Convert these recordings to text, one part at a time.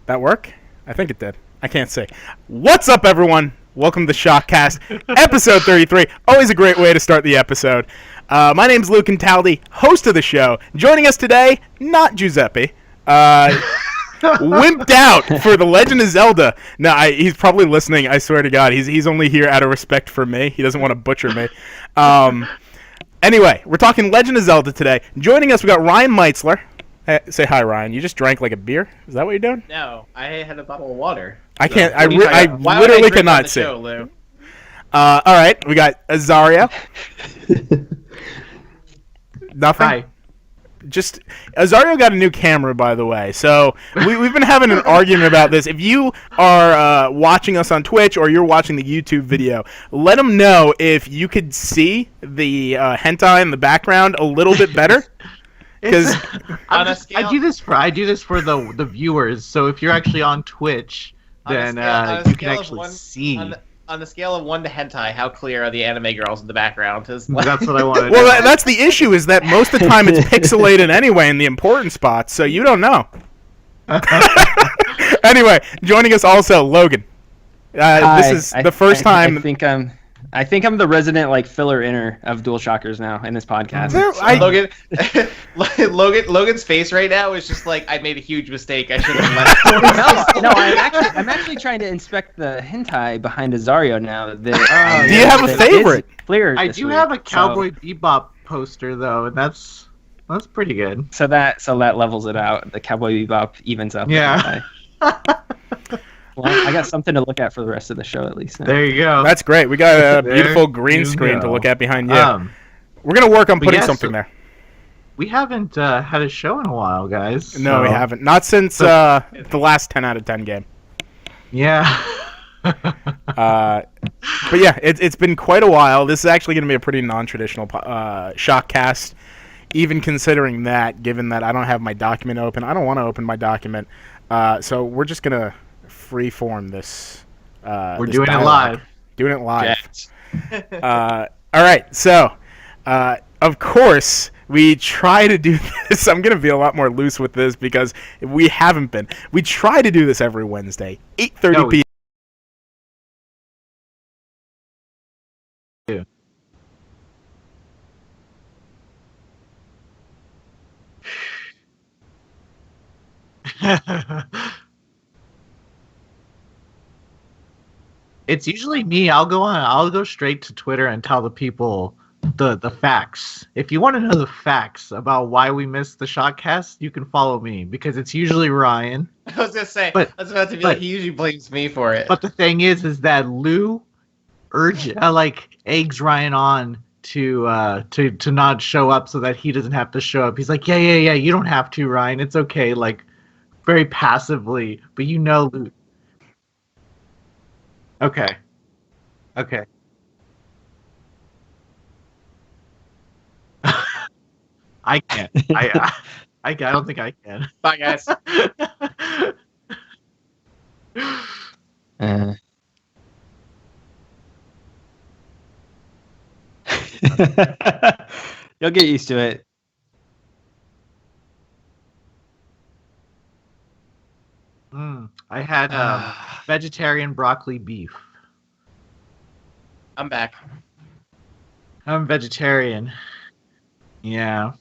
That work? I think it did. I can't say. What's up, everyone? Welcome to ShockCast, episode 33. Always a great way to start the episode. My name's Logan Taldi, host of the show. Joining us today, not Giuseppe. Wimped out for the Legend of Zelda. No, he's probably listening. I swear to God, he's only here out of respect for me. He doesn't want to butcher me. Anyway, we're talking Legend of Zelda today. Joining us, we got Ryan Meitzler. Hey, say hi, Ryan. You just drank like a beer? Is that what you're doing? No, I had a bottle of water. I can't. I literally cannot see. Show, Lou? All right, we got Azario. Nothing. Hi. Just Azario got a new camera, by the way. So we've been having an argument about this. If you are watching us on Twitch or you're watching the YouTube video, let them know if you could see the hentai in the background a little bit better. Because I do this for the viewers. So if you're actually on Twitch, then you can actually see. On the scale of 1 to hentai, how clear are the anime girls in the background? That's what I want to know. Well, that's the issue, is that most of the time it's pixelated anyway in the important spots, so you don't know. Anyway, joining us also, Logan. This is the first time. I think I'm the resident filler inner of DualShockers now in this podcast. Logan's face right now is just like, I made a huge mistake. I should have left. No, I'm actually trying to inspect the hentai behind Azario now. Do you have a favorite? I do have a Cowboy Bebop poster though, and that's pretty good. So that levels it out. The Cowboy Bebop evens out. Yeah. Well, I got something to look at for the rest of the show, at least. Now. There you go. That's great. We got a beautiful green screen to look at behind you. We're going to work on putting something there. We haven't had a show in a while, guys. No, we haven't. Not since the last 10 out of 10 game. Yeah. But yeah, it's been quite a while. This is actually going to be a pretty non-traditional ShockCast, even considering that, given that I don't have my document open. I don't want to open my document. So we're just going to freeform this. We're doing it live. Doing it live. All right. So, of course, we try to do this. I'm going to be a lot more loose with this because we haven't been. We try to do this every Wednesday, 8:30 p.m. It's usually me. I'll go straight to Twitter and tell the people the facts. If you want to know the facts about why we missed the ShockCast, you can follow me because it's usually Ryan. I was gonna say, I was about to be like, he usually blames me for it. But the thing is that Lou eggs Ryan on to not show up so that he doesn't have to show up. He's like, yeah, you don't have to, Ryan. It's okay. Very passively, but Lou. Okay. I can't. I don't think I can. Bye, guys. You'll get used to it. I had vegetarian broccoli beef. I'm back. I'm vegetarian. Yeah.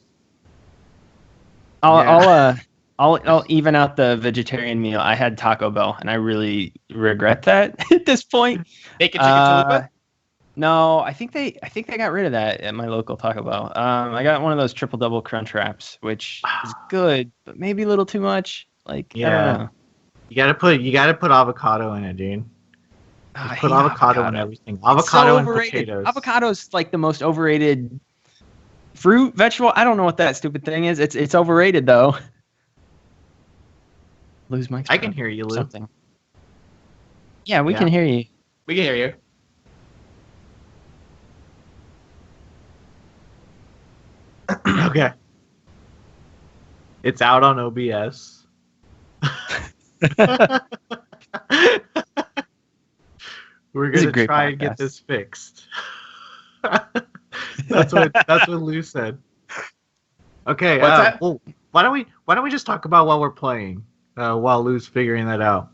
I'll even out the vegetarian meal. I had Taco Bell, and I really regret that at this point. Bacon chicken chalupa? No, I think they got rid of that at my local Taco Bell. I got one of those triple double crunch wraps, which is good, but maybe a little too much. I don't know. You gotta put avocado in it, dude. Put avocado in everything. Avocado and potatoes. Avocado's the most overrated fruit, vegetable. I don't know what that stupid thing is. It's overrated though. Lose my. I can hear you, Lou. Something. Yeah, we can hear you. We can hear you. Okay. It's out on OBS. We're gonna try and get this fixed. That's what Lou said. Okay. Well, why don't we just talk about what we're playing? while Lou's figuring that out.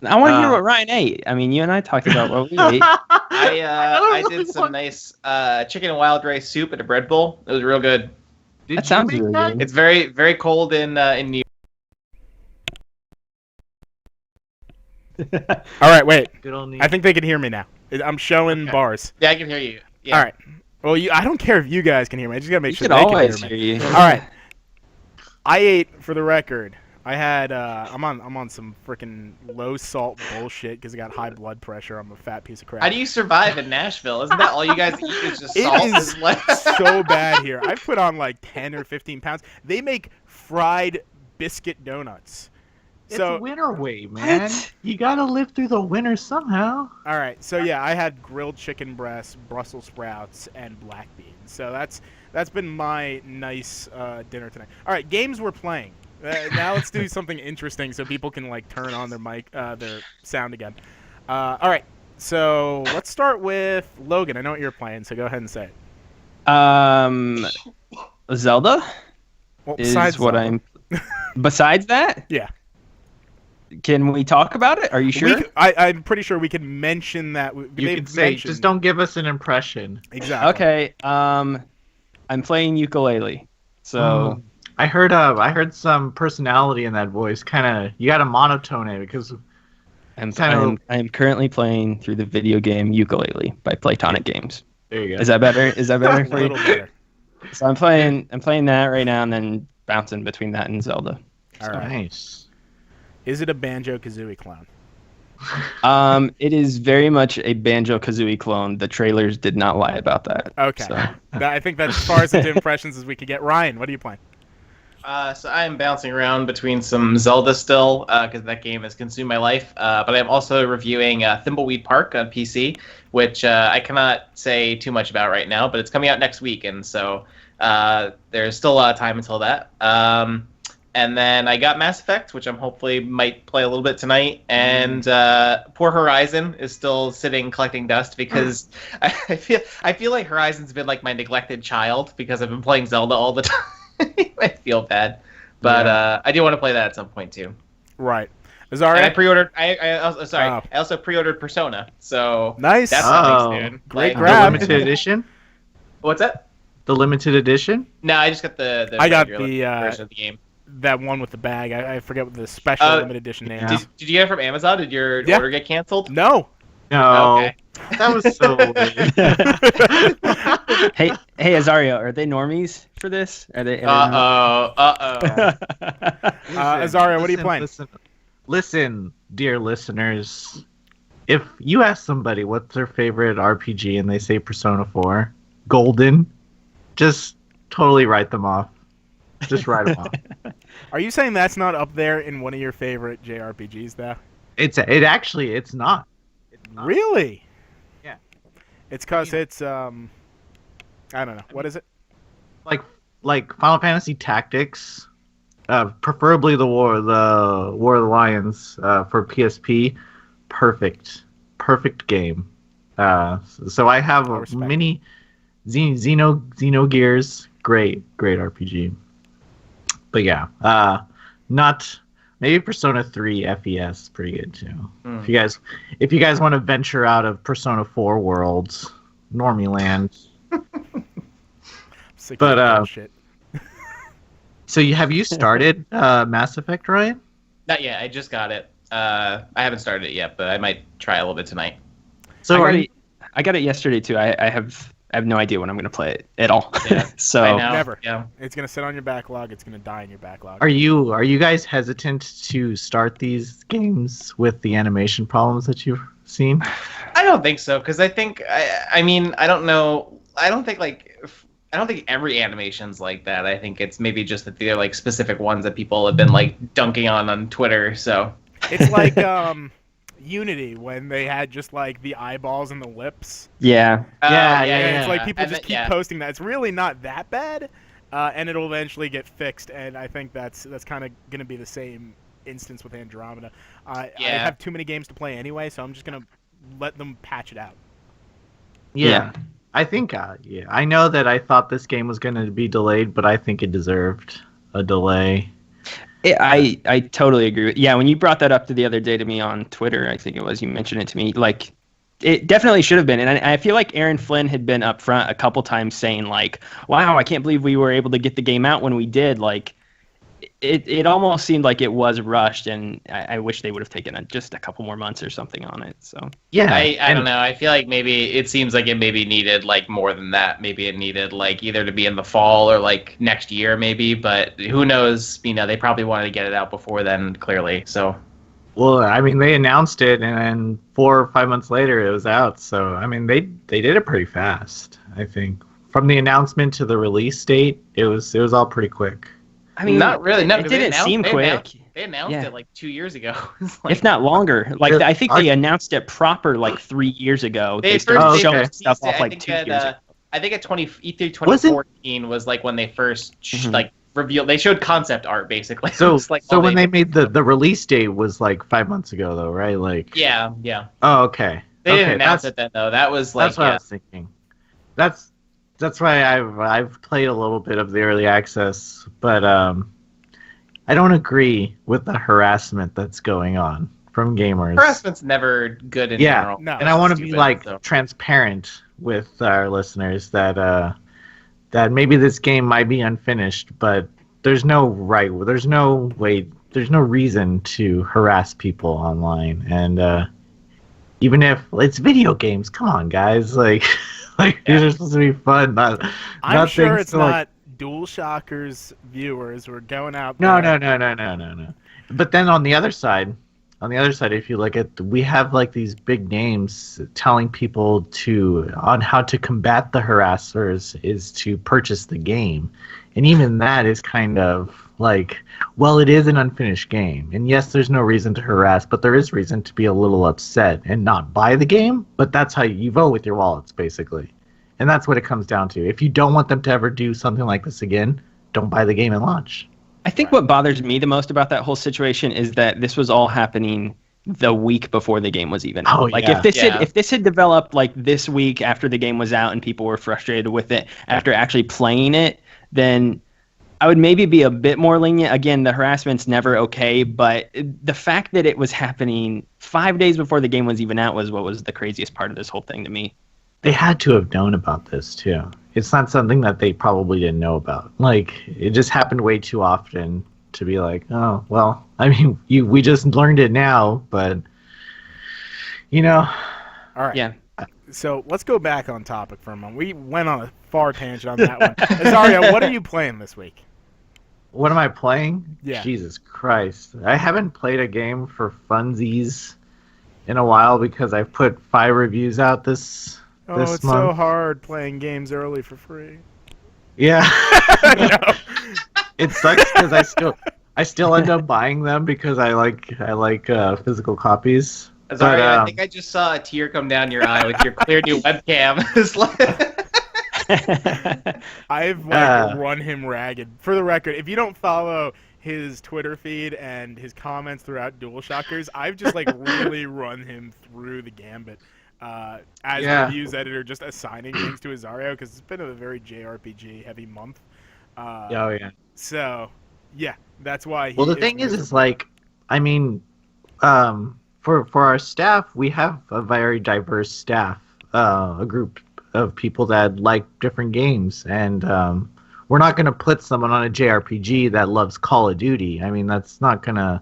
I want to hear what Ryan ate. I mean, you and I talked about what we ate. I did some nice chicken and wild rice soup in a bread bowl. It was real good. That sounds really good. It's very, very cold in New All right, wait. Good old I think they can hear me now. I'm showing bars. Yeah, I can hear you. Yeah. All right. Well, I don't care if you guys can hear me. I just gotta make You sure should they can always hear hear me. you. All right. I ate, for the record. I had I'm on some freaking low salt bullshit because I got high blood pressure. I'm a fat piece of crap. How do you survive in Nashville? Isn't that all you guys eat is just It salt? is so bad here. I've put on like 10 or 15 pounds. They make fried biscuit donuts. It's So winter weight, man. What? You gotta live through the winter somehow. all right, so yeah, I had grilled chicken breast, Brussels sprouts, and black beans. So that's been my nice dinner tonight. All right, games we're playing. Now let's do something interesting so people can like turn on their mic, their sound again. All right, so let's start with Logan. I know what you're playing, so go ahead and say it. Zelda Well, is besides what Zelda. I'm. Besides that, Yeah. can we talk about it? Are you sure? I'm pretty sure we can mention that. You they've can say, mentioned- just don't give us an impression. Exactly. Okay. I'm playing ukulele. So I heard some personality in that voice. Kind of, you gotta monotone it because I am currently playing through the video game Ukulele by Playtonic Games. there you go. Is that better? Is that better A for you? little better. So I'm playing that right now and then bouncing between that and Zelda. All right. Nice. Is it a Banjo-Kazooie clone? It is very much a Banjo-Kazooie clone. The trailers did not lie about that. Okay. So. I think that's as far as into impressions as we could get. Ryan, what are you playing? So I am bouncing around between some Zelda still, because that game has consumed my life. But I'm also reviewing Thimbleweed Park on PC, which I cannot say too much about right now, but it's coming out next week, and so there's still a lot of time until that. And then I got Mass Effect, which I'm hopefully might play a little bit tonight. And poor Horizon is still sitting collecting dust because I feel like Horizon's been like my neglected child because I've been playing Zelda all the time. I feel bad, but I do want to play that at some point too. Right. Azario? And I pre-ordered. I also pre-ordered Persona. So Nice. That's coming soon. Great The grab. limited edition. What's that? The limited edition. No, I just got the I got regular the, version of the game. That one with the bag. I forget what the special limited edition name yeah. is. Did you get it from Amazon? Did your Yeah. order get canceled? No. No, Okay. that was so weird. Hey, Azario, are they normies for this? Are they? Azario, what are you playing? Listen, dear listeners. If you ask somebody what's their favorite RPG and they say Persona 4, Golden, just totally write them off. Just write them off. Are you saying that's not up there in one of your favorite JRPGs, though? It's not. Really? Yeah. It's because it's, I don't know. What is it? Like Final Fantasy Tactics, preferably the War of the Lions for PSP. Perfect game. So I have I a respect mini Xenogears. Great RPG. But yeah, not maybe Persona 3 FES pretty good too. If you guys want to venture out of Persona 4 worlds, Normie Land. Sick But, of bullshit. So have you started Mass Effect, Ryan? Not yet. I just got it. I haven't started it yet, but I might try a little bit tonight. So I got it yesterday too. I have no idea when I'm going to play it at all. Yeah. So I know. Never. Yeah. It's going to sit on your backlog. It's going to die in your backlog. Are you guys hesitant to start these games with the animation problems that you've seen? I don't think so, because I think I mean I don't know. I don't think every animation's like that. I think it's maybe just that they're like specific ones that people have been like dunking on Twitter. So It's like Unity when they had just like the eyeballs and the lips. yeah. Yeah, And it's like people And just then- keep yeah. posting that. It's really not that bad, and it'll eventually get fixed. And I think that's kind of going to be the same instance with Andromeda. I Yeah. have too many games to play anyway, so I'm just going to let them patch it out. Yeah. I think I know that I thought this game was going to be delayed, but I think it deserved a delay. I totally agree with. Yeah, when you brought that up the other day to me on Twitter, I think it was, you mentioned it to me. Like, it definitely should have been, and I feel like Aaron Flynn had been up front a couple times saying like, "Wow, I can't believe we were able to get the game out when we did." Like, it almost seemed like it was rushed, and I wish they would have taken just a couple more months or something on it. So Yeah, I don't know. I feel like maybe it seems like it maybe needed like more than that. Maybe it needed like either to be in the fall or like next year, maybe. But who knows? You know, they probably wanted to get it out before then, clearly. So well, I mean, they announced it, and then 4 or 5 months later, it was out. So, I mean, they did it pretty fast. I think from the announcement to the release date, it was all pretty quick. I mean, not really. No, it didn't seem quick. They announced it like 2 years ago. Like, if not longer. Like, I think they announced it proper like 3 years ago. They started showing stuff off like 2 years ago. I think at E3 2014 was like when they first like revealed. They showed concept art basically. So, like so when they made the release date was like 5 months ago, though, right? Like, yeah. Oh, okay. They didn't announce it then, though. That was like that's what I was thinking. That's why I've played a little bit of the early access, but I don't agree with the harassment that's going on from gamers. Harassment's never good in general. No, and I want to be transparent with our listeners that maybe this game might be unfinished, but there's no reason to harass people online, and even if it's video games, come on, guys, like these are supposed to be fun. I'm sure it's not DualShockers viewers who are going out there. No. But then on the other side, if you look at, we have like these big names telling people on how to combat the harassers is to purchase the game, and even that is kind of like, well, it is an unfinished game, and yes, there's no reason to harass, but there is reason to be a little upset and not buy the game. But that's how you vote with your wallets, basically, and that's what it comes down to. If you don't want them to ever do something like this again, don't buy the game and launch. I think what bothers me the most about that whole situation is that this was all happening the week before the game was even out. Oh, like, yeah. if this had developed like this week after the game was out and people were frustrated with it after actually playing it, then I would maybe be a bit more lenient. Again, the harassment's never okay, but the fact that it was happening 5 days before the game was even out was what was the craziest part of this whole thing to me. They had to have known about this too. It's not something that they probably didn't know about. Like, it just happened way too often to be like, oh, well, I mean, we just learned it now, but, you know. All right. Yeah. So let's go back on topic for a moment. We went on a far tangent on that one. Azario, what are you playing this week? What am I playing? Yeah. Jesus Christ. I haven't played a game for funsies in a while because I've put 5 reviews out this it's month. so hard playing games early for free. Yeah. No. It sucks because I still end up buying them because I like physical copies. Sorry, I think I just saw a tear come down your eye with your clear new webcam. I've run him ragged. For the record, if you don't follow his Twitter feed and his comments throughout DualShockers, I've just really run him through the gambit. As a reviews editor, just assigning things to Azario because it's been a very JRPG heavy month. So, yeah, that's why. Well, the thing is like, I mean, for our staff, we have a very diverse staff, a group of people that like different games, and we're not going to put someone on a JRPG that loves Call of Duty. I mean, it's not gonna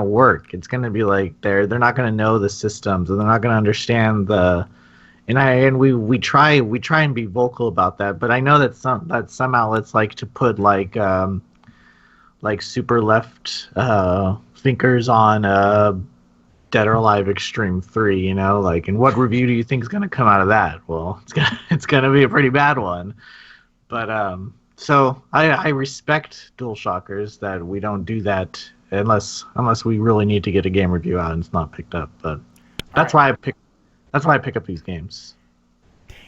work. It's gonna be like they're not gonna know the systems, and they're not gonna understand the. And we try and be vocal about that, but I know that some outlets like to put like super left thinkers on Dead or Alive Extreme 3, you know, like, and what review do you think is going to come out of that? Well, it's gonna be a pretty bad one. But so I respect DualShockers that we don't do that unless we really need to get a game review out and it's not picked up. But that's why I pick up these games.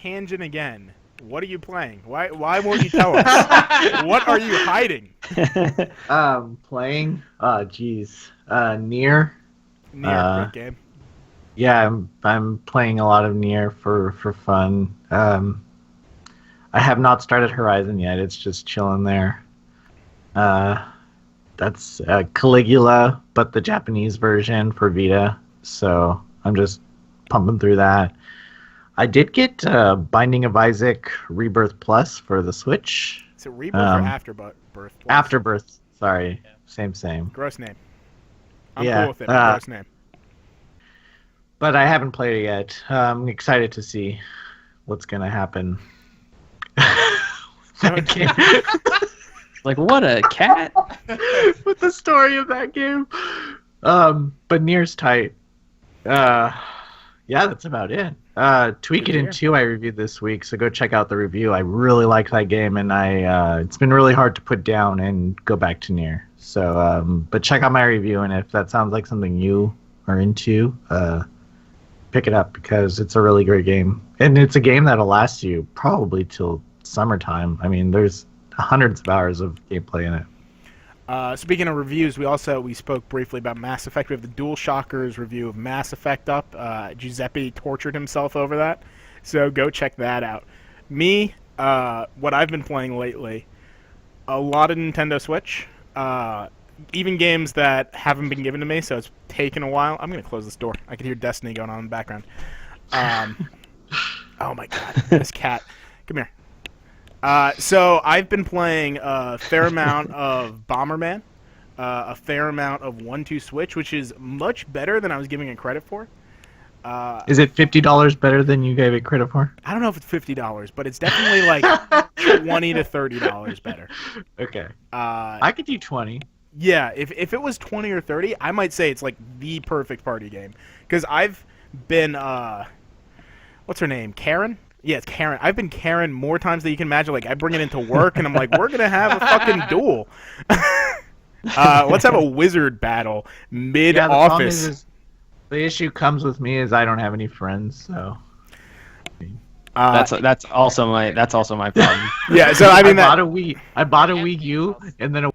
Tangent again. What are you playing? Why won't you tell us? What are you hiding? Playing? Oh, geez. Nier. Nier, great game. Yeah, I'm playing a lot of Nier for fun. I have not started Horizon yet. It's just chilling there. that's Caligula, but the Japanese version for Vita. So I'm just pumping through that. I did get Binding of Isaac Rebirth Plus for the Switch. Is it Rebirth or Afterbirth? Plus? Afterbirth. Sorry, same. Gross name. I'm Yeah, cool with it. Gross name. But I haven't played it yet. I'm excited to see what's gonna happen. Like, what a cat! With the story of that game. But Nier's tight. Yeah, that's about it. Tweak It in 2 I reviewed this week, so go check out the review. I really like that game, and it's been really hard to put down and go back to Nier. So, but check out my review, and if that sounds like something you are into, pick it up because it's a really great game, and it's a game that'll last you probably till summertime. I mean, there's hundreds of hours of gameplay in it. Speaking of reviews, we spoke briefly about Mass Effect. We have the DualShockers review of Mass Effect up. Giuseppe tortured himself over that, so go check that out. Me, what I've been playing lately, a lot of Nintendo Switch, even games that haven't been given to me, so it's taken a while. I'm going to close this door. I can hear Destiny going on in the background. Oh my god, this cat. Come here. So I've been playing a fair amount of Bomberman, a fair amount of 1-2 Switch, which is much better than I was giving it credit for. Is it $50 better than you gave it credit for? I don't know if it's $50, but it's definitely like $20 to $30 better. Okay. I could do 20. Yeah, if it was 20 or 30, I might say it's like the perfect party game. Because I've been, what's her name, Karen? Yeah, it's Karen. I've been Karen more times than you can imagine. Like, I bring it into work, and I'm like, we're going to have a fucking duel. Let's have a wizard battle mid-office. Yeah, the issue comes with me is I don't have any friends, so... That's also my problem. Yeah, so I mean, I bought a Wii U, and then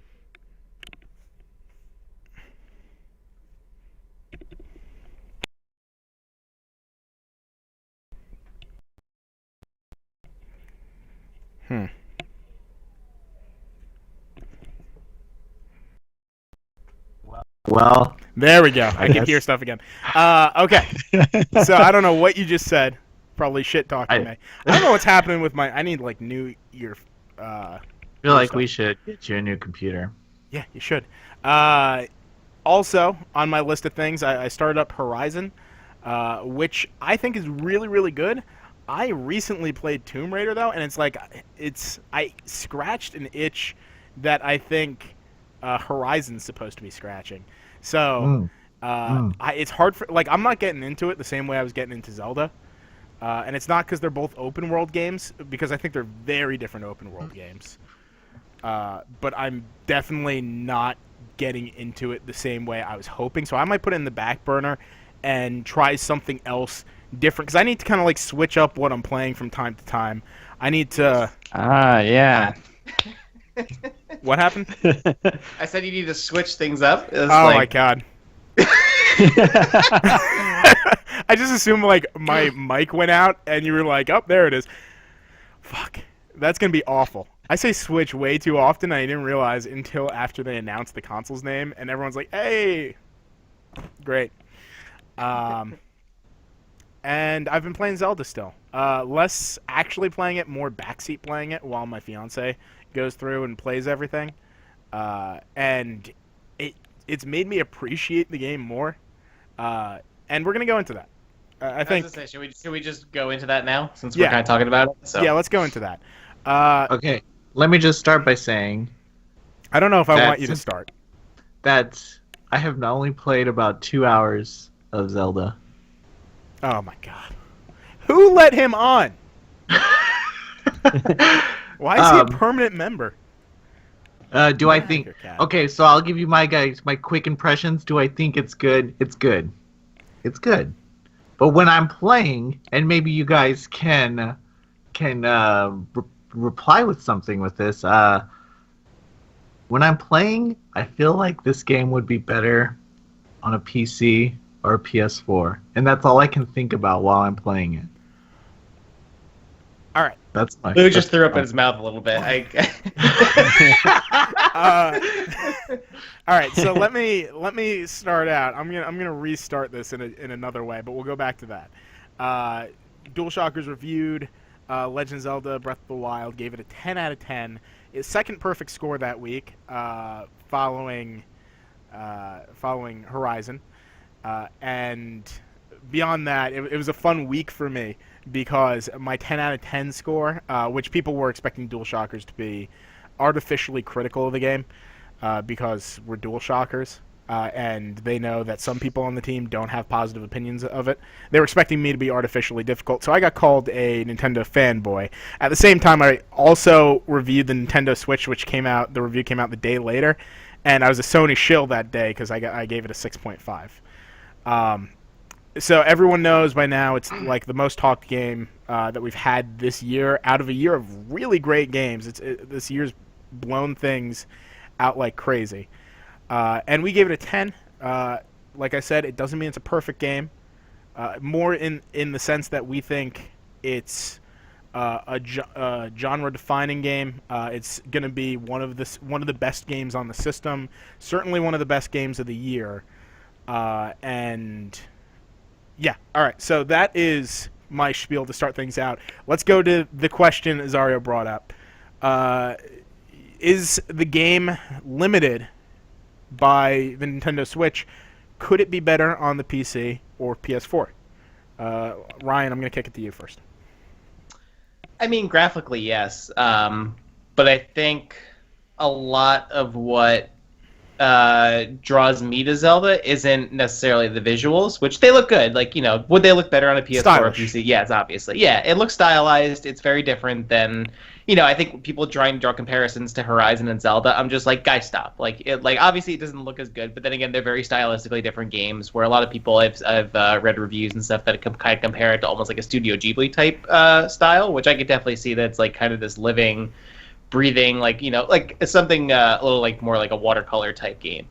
Well, there we go. I can hear stuff again. Okay. So I don't know what you just said. Probably shit talking me. I don't know what's happening with my. I need like new ear. I feel like we should get you a new computer. Yeah, you should. Also on my list of things, I started up Horizon, which I think is really, really good. I recently played Tomb Raider though, and it's like I scratched an itch that I think Horizon's supposed to be scratching. So it's hard for I'm not getting into it the same way I was getting into Zelda, and it's not because they're both open world games, because I think they're very different open world games. But I'm definitely not getting into it the same way I was hoping. So I might put it in the back burner and try something else different, because I need to kind of like switch up what I'm playing from time to time. I need to. Yeah. What happened? I said you need to switch things up. Oh my god. I just assumed like my mic went out and you were like, oh, there it is. Fuck. That's going to be awful. I say Switch way too often. I didn't realize until after they announced the console's name, and everyone's like, hey. Great. And I've been playing Zelda still. Less actually playing it, more backseat playing it while my fiance goes through and plays everything. And it's made me appreciate the game more. And we're going to go into that. I think. Say, should we just go into that now, since we're kind of talking about it? So. Yeah, let's go into that. Okay, let me just start by saying... I don't know if I want you to start. That I have not only played about 2 hours of Zelda. Oh my god. Who let him on? Why is he a permanent member? Do I think... Okay, so I'll give you my quick impressions. Do I think it's good? It's good. It's good. But when I'm playing, and maybe you guys can reply with something with this, when I'm playing, I feel like this game would be better on a PC or a PS4. And that's all I can think about while I'm playing it. All right. That's my... Lou just threw up in his mouth a little bit. All right, so let me start out. I'm gonna restart this in another way, but we'll go back to that. DualShockers reviewed Legend of Zelda Breath of the Wild, gave it a 10 out of 10. Its second perfect score that week, following Horizon, and beyond that, it was a fun week for me because my 10 out of 10 score, which people were expecting DualShockers to be artificially critical of the game, because we're DualShockers, and they know that some people on the team don't have positive opinions of it. They were expecting me to be artificially difficult, so I got called a Nintendo fanboy. At the same time, I also reviewed the Nintendo Switch, the review came out the day later, and I was a Sony shill that day because I gave it a 6.5. So everyone knows by now it's like the most talked game that we've had this year, out of a year of really great games. This year's blown things out like crazy. And we gave it a 10. Like I said, it doesn't mean it's a perfect game. More in the sense that we think it's a genre-defining game. It's going to be one of the best games on the system. Certainly one of the best games of the year. And yeah, all right. So that is my spiel to start things out. Let's go to the question Azario brought up. Is the game limited by the Nintendo Switch? Could it be better on the PC or PS4? Ryan, I'm going to kick it to you first. I mean, graphically, yes. But I think a lot of what draws me to Zelda isn't necessarily the visuals, which they look good. Like, would they look better on a PS4 Stylish. or PC? Yes, obviously. Yeah, it looks stylized. It's very different than, I think people trying to draw comparisons to Horizon and Zelda. I'm just like, guys, stop. Like, obviously it doesn't look as good, but then again, they're very stylistically different games. Where a lot of people I've read reviews and stuff that kind of compare it to almost like a Studio Ghibli type style, which I could definitely see that's like kind of this living, breathing, like something a little like more like a watercolor type game,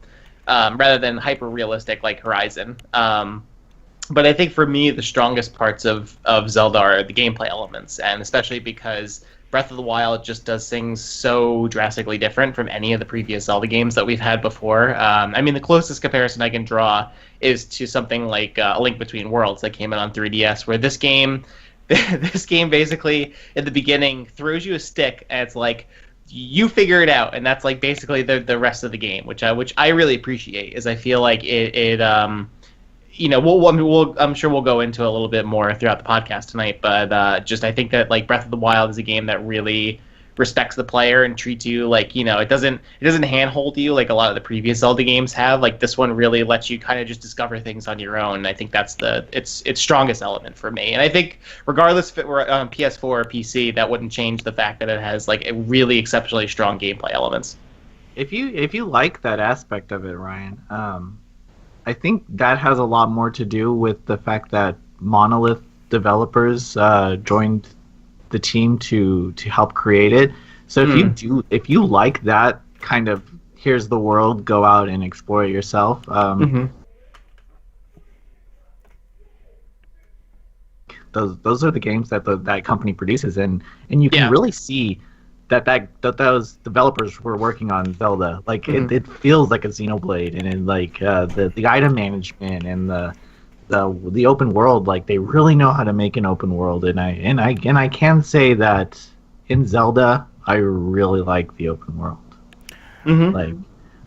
rather than hyper realistic like Horizon. But I think for me the strongest parts of Zelda are the gameplay elements, and especially because Breath of the Wild just does things so drastically different from any of the previous Zelda games that we've had before. I mean, the closest comparison I can draw is to something like A Link Between Worlds that came out on 3DS, where this game basically in the beginning throws you a stick and it's like, you figure it out, and that's like basically the rest of the game, which I really appreciate. Is I feel like I'm sure we'll go into a little bit more throughout the podcast tonight, but just I think that like Breath of the Wild is a game that really respects the player and treats you like, it doesn't handhold you like a lot of the previous Zelda games have. Like this one really lets you kind of just discover things on your own. And I think that's its strongest element for me. And I think regardless if it were on PS4 or PC, that wouldn't change the fact that it has like a really exceptionally strong gameplay elements. If you like that aspect of it, Ryan, I think that has a lot more to do with the fact that Monolith developers joined the team to help create it. So if you like that kind of, here's the world, go out and explore it yourself. Those are the games that that company produces, and you can really see that those developers were working on Zelda. Like it feels like a Xenoblade, and in like the item management and the open world, like they really know how to make an open world. And I can say that in Zelda, I really like the open world.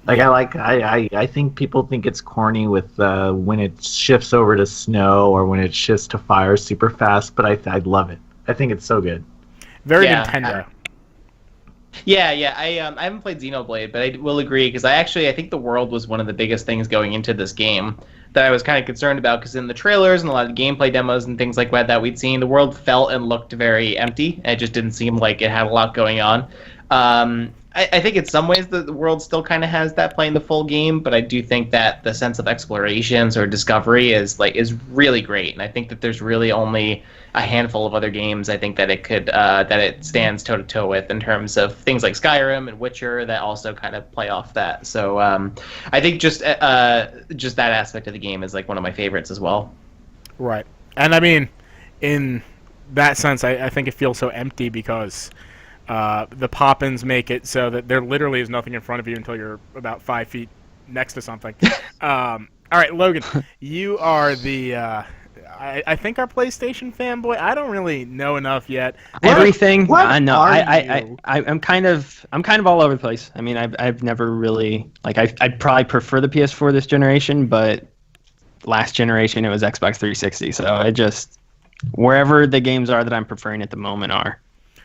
I think people think it's corny with when it shifts over to snow or when it shifts to fire super fast, but I love it. I think it's so good. Very Nintendo. I haven't played Xenoblade, but I will agree, because I think the world was one of the biggest things going into this game that I was kind of concerned about, because in the trailers and a lot of gameplay demos and things like that we'd seen, the world felt and looked very empty. It just didn't seem like it had a lot going on. I think in some ways the world still kind of has that playing the full game, but I do think that the sense of explorations or discovery is really great, and I think that there's really only a handful of other games I think that it could that it stands toe to toe with in terms of things like Skyrim and Witcher that also kind of play off that. So I think just that aspect of the game is like one of my favorites as well. Right, and I mean, in that sense, I think it feels so empty because The pop-ins make it so that there literally is nothing in front of you until you're about 5 feet next to something. All right, Logan, you are the I think our PlayStation fanboy. I don't really know enough yet. Everything. What I know. are I'm kind of all over the place. I mean, I've never really like I'd probably prefer the PS4 this generation, but last generation it was Xbox 360. So I just wherever the games are that I'm preferring at the moment are.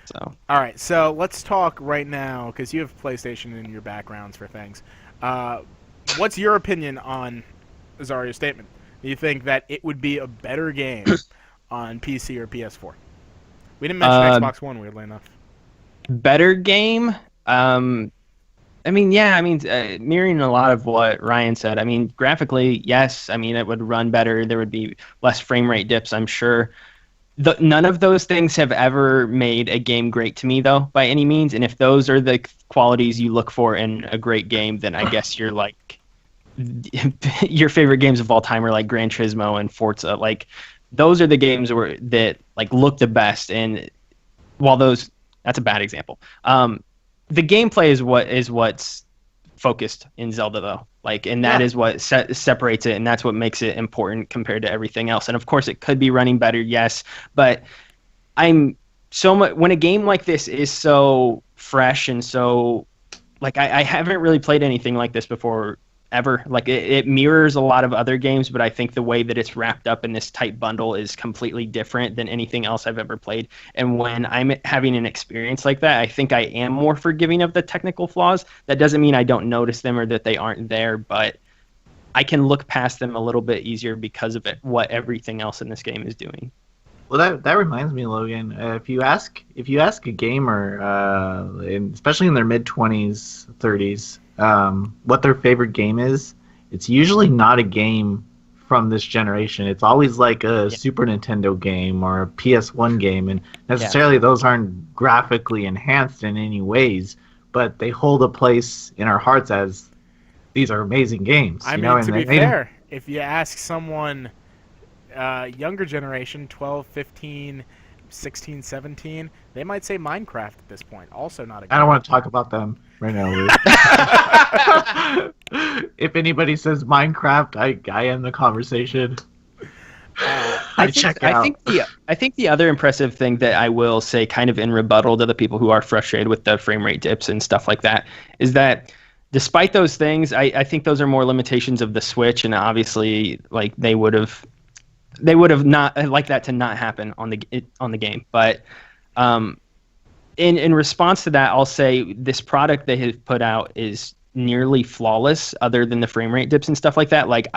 So. All right, so let's talk right now because you have PlayStation in your backgrounds for things. What's your opinion on Azario's statement? Do you think that it would be a better game on PC or PS4? We didn't mention Xbox One, weirdly enough. Better game? I mean, yeah. I mean, mirroring a lot of what Ryan said. I mean, graphically, yes. I mean, it would run better. There would be less frame rate dips, I'm sure. None of those things have ever made a game great to me, though, by any means. And if those are the qualities you look for in a great game, then I guess you're like your favorite games of all time are like Gran Turismo and Forza. Like those are the games that like look the best. And while that's a bad example. The gameplay is what's focused in Zelda though. Like, and that is what separates it, and that's what makes it important compared to everything else. And of course, it could be running better, yes. But I'm so much when a game like this is so fresh and so like I haven't really played anything like this before. Ever. Like it mirrors a lot of other games, but I think the way that it's wrapped up in this tight bundle is completely different than anything else I've ever played. And when I'm having an experience like that, I think I am more forgiving of the technical flaws. That doesn't mean I don't notice them or that they aren't there, but I can look past them a little bit easier because of what everything else in this game is doing. Well, that reminds me, Logan. If you ask a gamer, especially in their mid-20s, 30s, what their favorite game is, it's usually not a game from this generation. It's always like a Super Nintendo game or a PS1 game, and necessarily those aren't graphically enhanced in any ways, but they hold a place in our hearts as these are amazing games. I mean, to be fair, if you ask someone younger generation, 12, 15, 16, 17, they might say Minecraft at this point. Also not a game. I don't want to talk about them right now, Luke. If anybody says Minecraft, I end the conversation. I think the other impressive thing that I will say kind of in rebuttal to the people who are frustrated with the frame rate dips and stuff like that is that despite those things, I think those are more limitations of the Switch, and obviously like they would have not liked that to not happen on the game. But in response to that, I'll say this product they have put out is nearly flawless, other than the frame rate dips and stuff like that. Like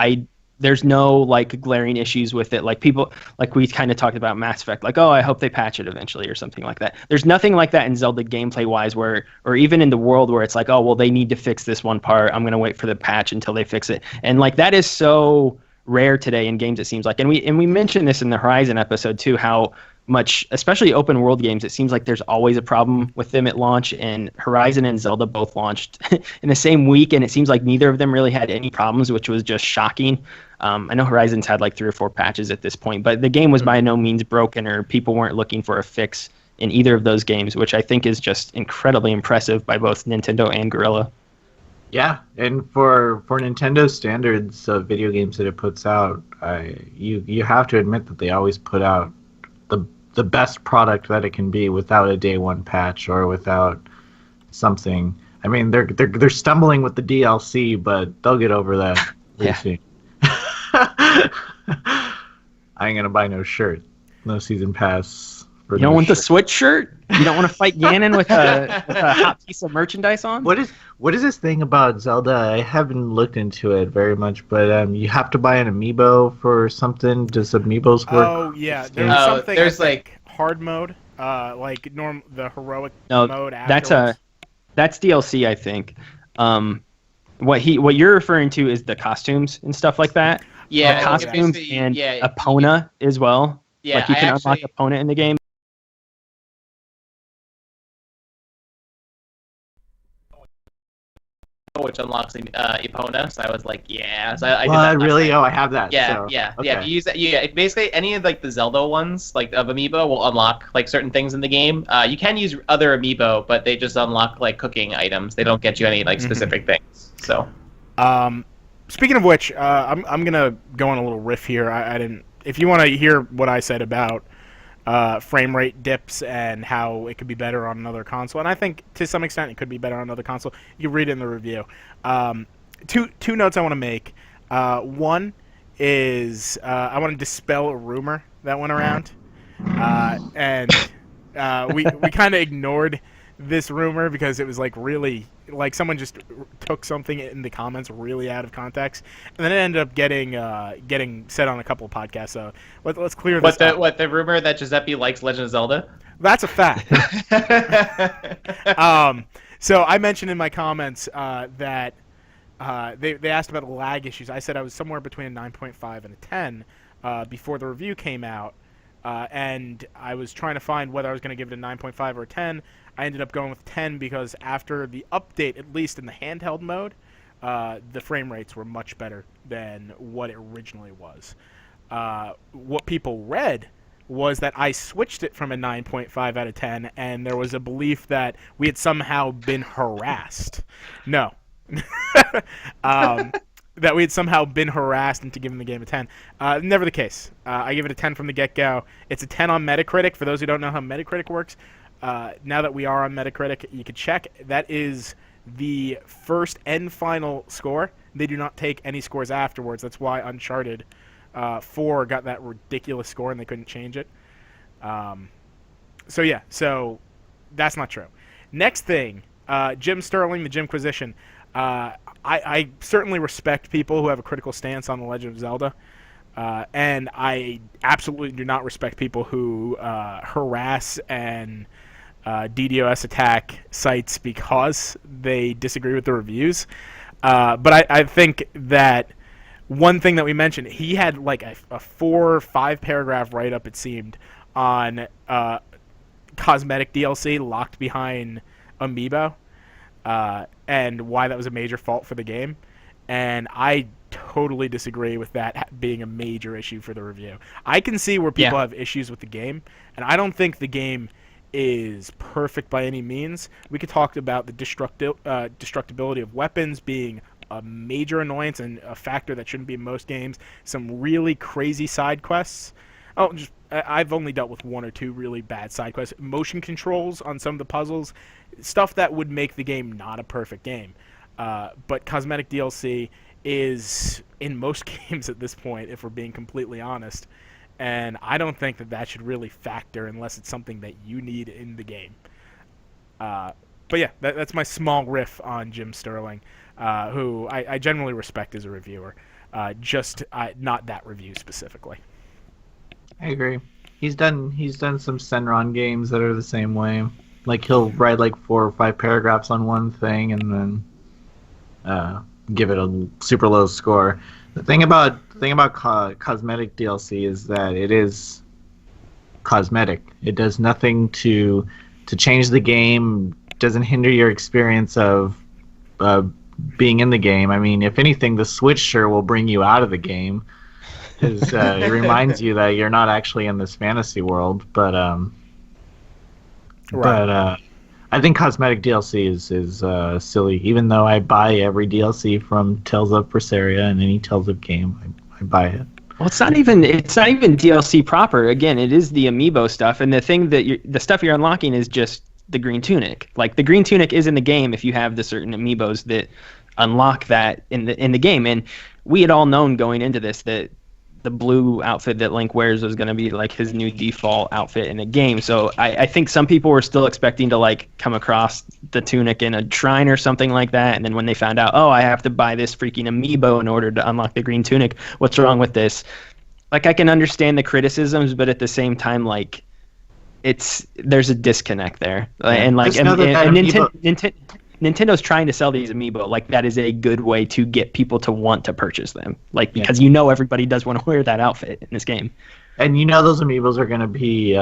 there's no like glaring issues with it. Like people, like we kind of talked about Mass Effect, like, oh, I hope they patch it eventually or something like that. There's nothing like that in Zelda gameplay wise or even in the world where it's like, oh, well, they need to fix this one part. I'm going to wait for the patch until they fix it. And like, that is so rare today in games, it seems like. And we mentioned this in the Horizon episode too, how much, especially open world games, it seems like there's always a problem with them at launch, and Horizon and Zelda both launched in the same week, and it seems like neither of them really had any problems, which was just shocking. I know Horizon's had like 3 or 4 patches at this point, but the game was by no means broken, or people weren't looking for a fix in either of those games, which I think is just incredibly impressive by both Nintendo and Guerrilla. Yeah, and for Nintendo standards of video games that it puts out, you have to admit that they always put out the best product that it can be without a day one patch or without something. I mean, they're stumbling with the DLC, but they'll get over that pretty soon. I ain't gonna buy no shirt, no season pass. You don't want the Switch shirt? You don't want to fight Ganon with a hot piece of merchandise on? What is this thing about Zelda? I haven't looked into it very much, but you have to buy an amiibo for something. Does amiibos work? Oh yeah, there's something. There's like hard mode, like the heroic mode. Afterwards. That's DLC, I think. What you're referring to is the costumes and stuff like that. Yeah, the costumes and Epona as well. Yeah, like you can unlock Epona in the game. amiibo, which unlocks Epona. So I was like, yeah. So I did What, that. really? Oh, I have that. Yeah, so, yeah. okay. If you use that, basically any of like the Zelda ones, like of amiibo, will unlock like certain things in the game. You can use other amiibo, but they just unlock like cooking items. They don't get you any like specific things. So, speaking of which, I'm gonna go on a little riff here. I didn't. If you want to hear what I said about frame rate dips and how it could be better on another console, and I think to some extent it could be better on another console, you read it in the review. Two notes I want to make. One is I want to dispel a rumor that went around, and we kind of ignored this rumor because it was like really like someone just took something in the comments really out of context, and then it ended up getting said on a couple of podcasts. So let's clear this up. What the rumor that Giuseppe likes Legend of Zelda? That's a fact. So I mentioned in my comments that they asked about lag issues. I said I was somewhere between a 9.5 and a 10 before the review came out, and I was trying to find whether I was going to give it a 9.5 or a 10. I ended up going with 10 because after the update, at least in the handheld mode, the frame rates were much better than what it originally was. What people read was that I switched it from a 9.5 out of 10, and there was a belief that we had somehow been harassed. No. That we had somehow been harassed into giving the game a 10. Never the case. I give it a 10 from the get-go. It's a 10 on Metacritic. For those who don't know how Metacritic works, now that we are on Metacritic, you can check. That is the first and final score. They do not take any scores afterwards. That's why Uncharted 4 got that ridiculous score and they couldn't change it. So that's not true. Next thing, Jim Sterling, the Jimquisition. I certainly respect people who have a critical stance on The Legend of Zelda. And I absolutely do not respect people who harass and DDoS attack sites because they disagree with the reviews. But I think that one thing that we mentioned, he had like a 4 or 5 paragraph write-up, it seemed, on cosmetic DLC locked behind Amiibo, and why that was a major fault for the game. And I totally disagree with that being a major issue for the review. I can see where people have issues with the game, and I don't think the game is perfect by any means. We could talk about the destructibility of weapons being a major annoyance and a factor that shouldn't be in most games. Some really crazy side quests. I've only dealt with 1 or 2 really bad side quests. Motion controls on some of the puzzles, stuff that would make the game not a perfect game. But cosmetic DLC is in most games at this point, if we're being completely honest. And I don't think that should really factor unless it's something that you need in the game. But yeah, that's my small riff on Jim Sterling, who I generally respect as a reviewer, just not that review specifically. I agree. He's done some Senron games that are the same way. Like he'll write like 4 or 5 paragraphs on one thing and then give it a super low score. The thing about cosmetic DLC is that it is cosmetic. It does nothing to change the game. Doesn't hinder your experience of being in the game. I mean, if anything, the Switch sure will bring you out of the game. It reminds you that you're not actually in this fantasy world. But I think cosmetic DLC is silly. Even though I buy every DLC from Tales of Berseria and any Tales of game, I buy it. Well, it's not even DLC proper. Again, it is the amiibo stuff, and the thing that the stuff you're unlocking is just the green tunic. Like the green tunic is in the game if you have the certain amiibos that unlock that in the game. And we had all known going into this that the blue outfit that Link wears was going to be like his new default outfit in the game. So I think some people were still expecting to like come across the tunic in a shrine or something like that. And then when they found out, oh, I have to buy this freaking amiibo in order to unlock the green tunic. What's wrong with this? Like I can understand the criticisms, but at the same time, like there's a disconnect there. And like Nintendo's trying to sell these amiibo. Like that is a good way to get people to want to purchase them. Like because everybody does want to wear that outfit in this game. And those amiibos are going to be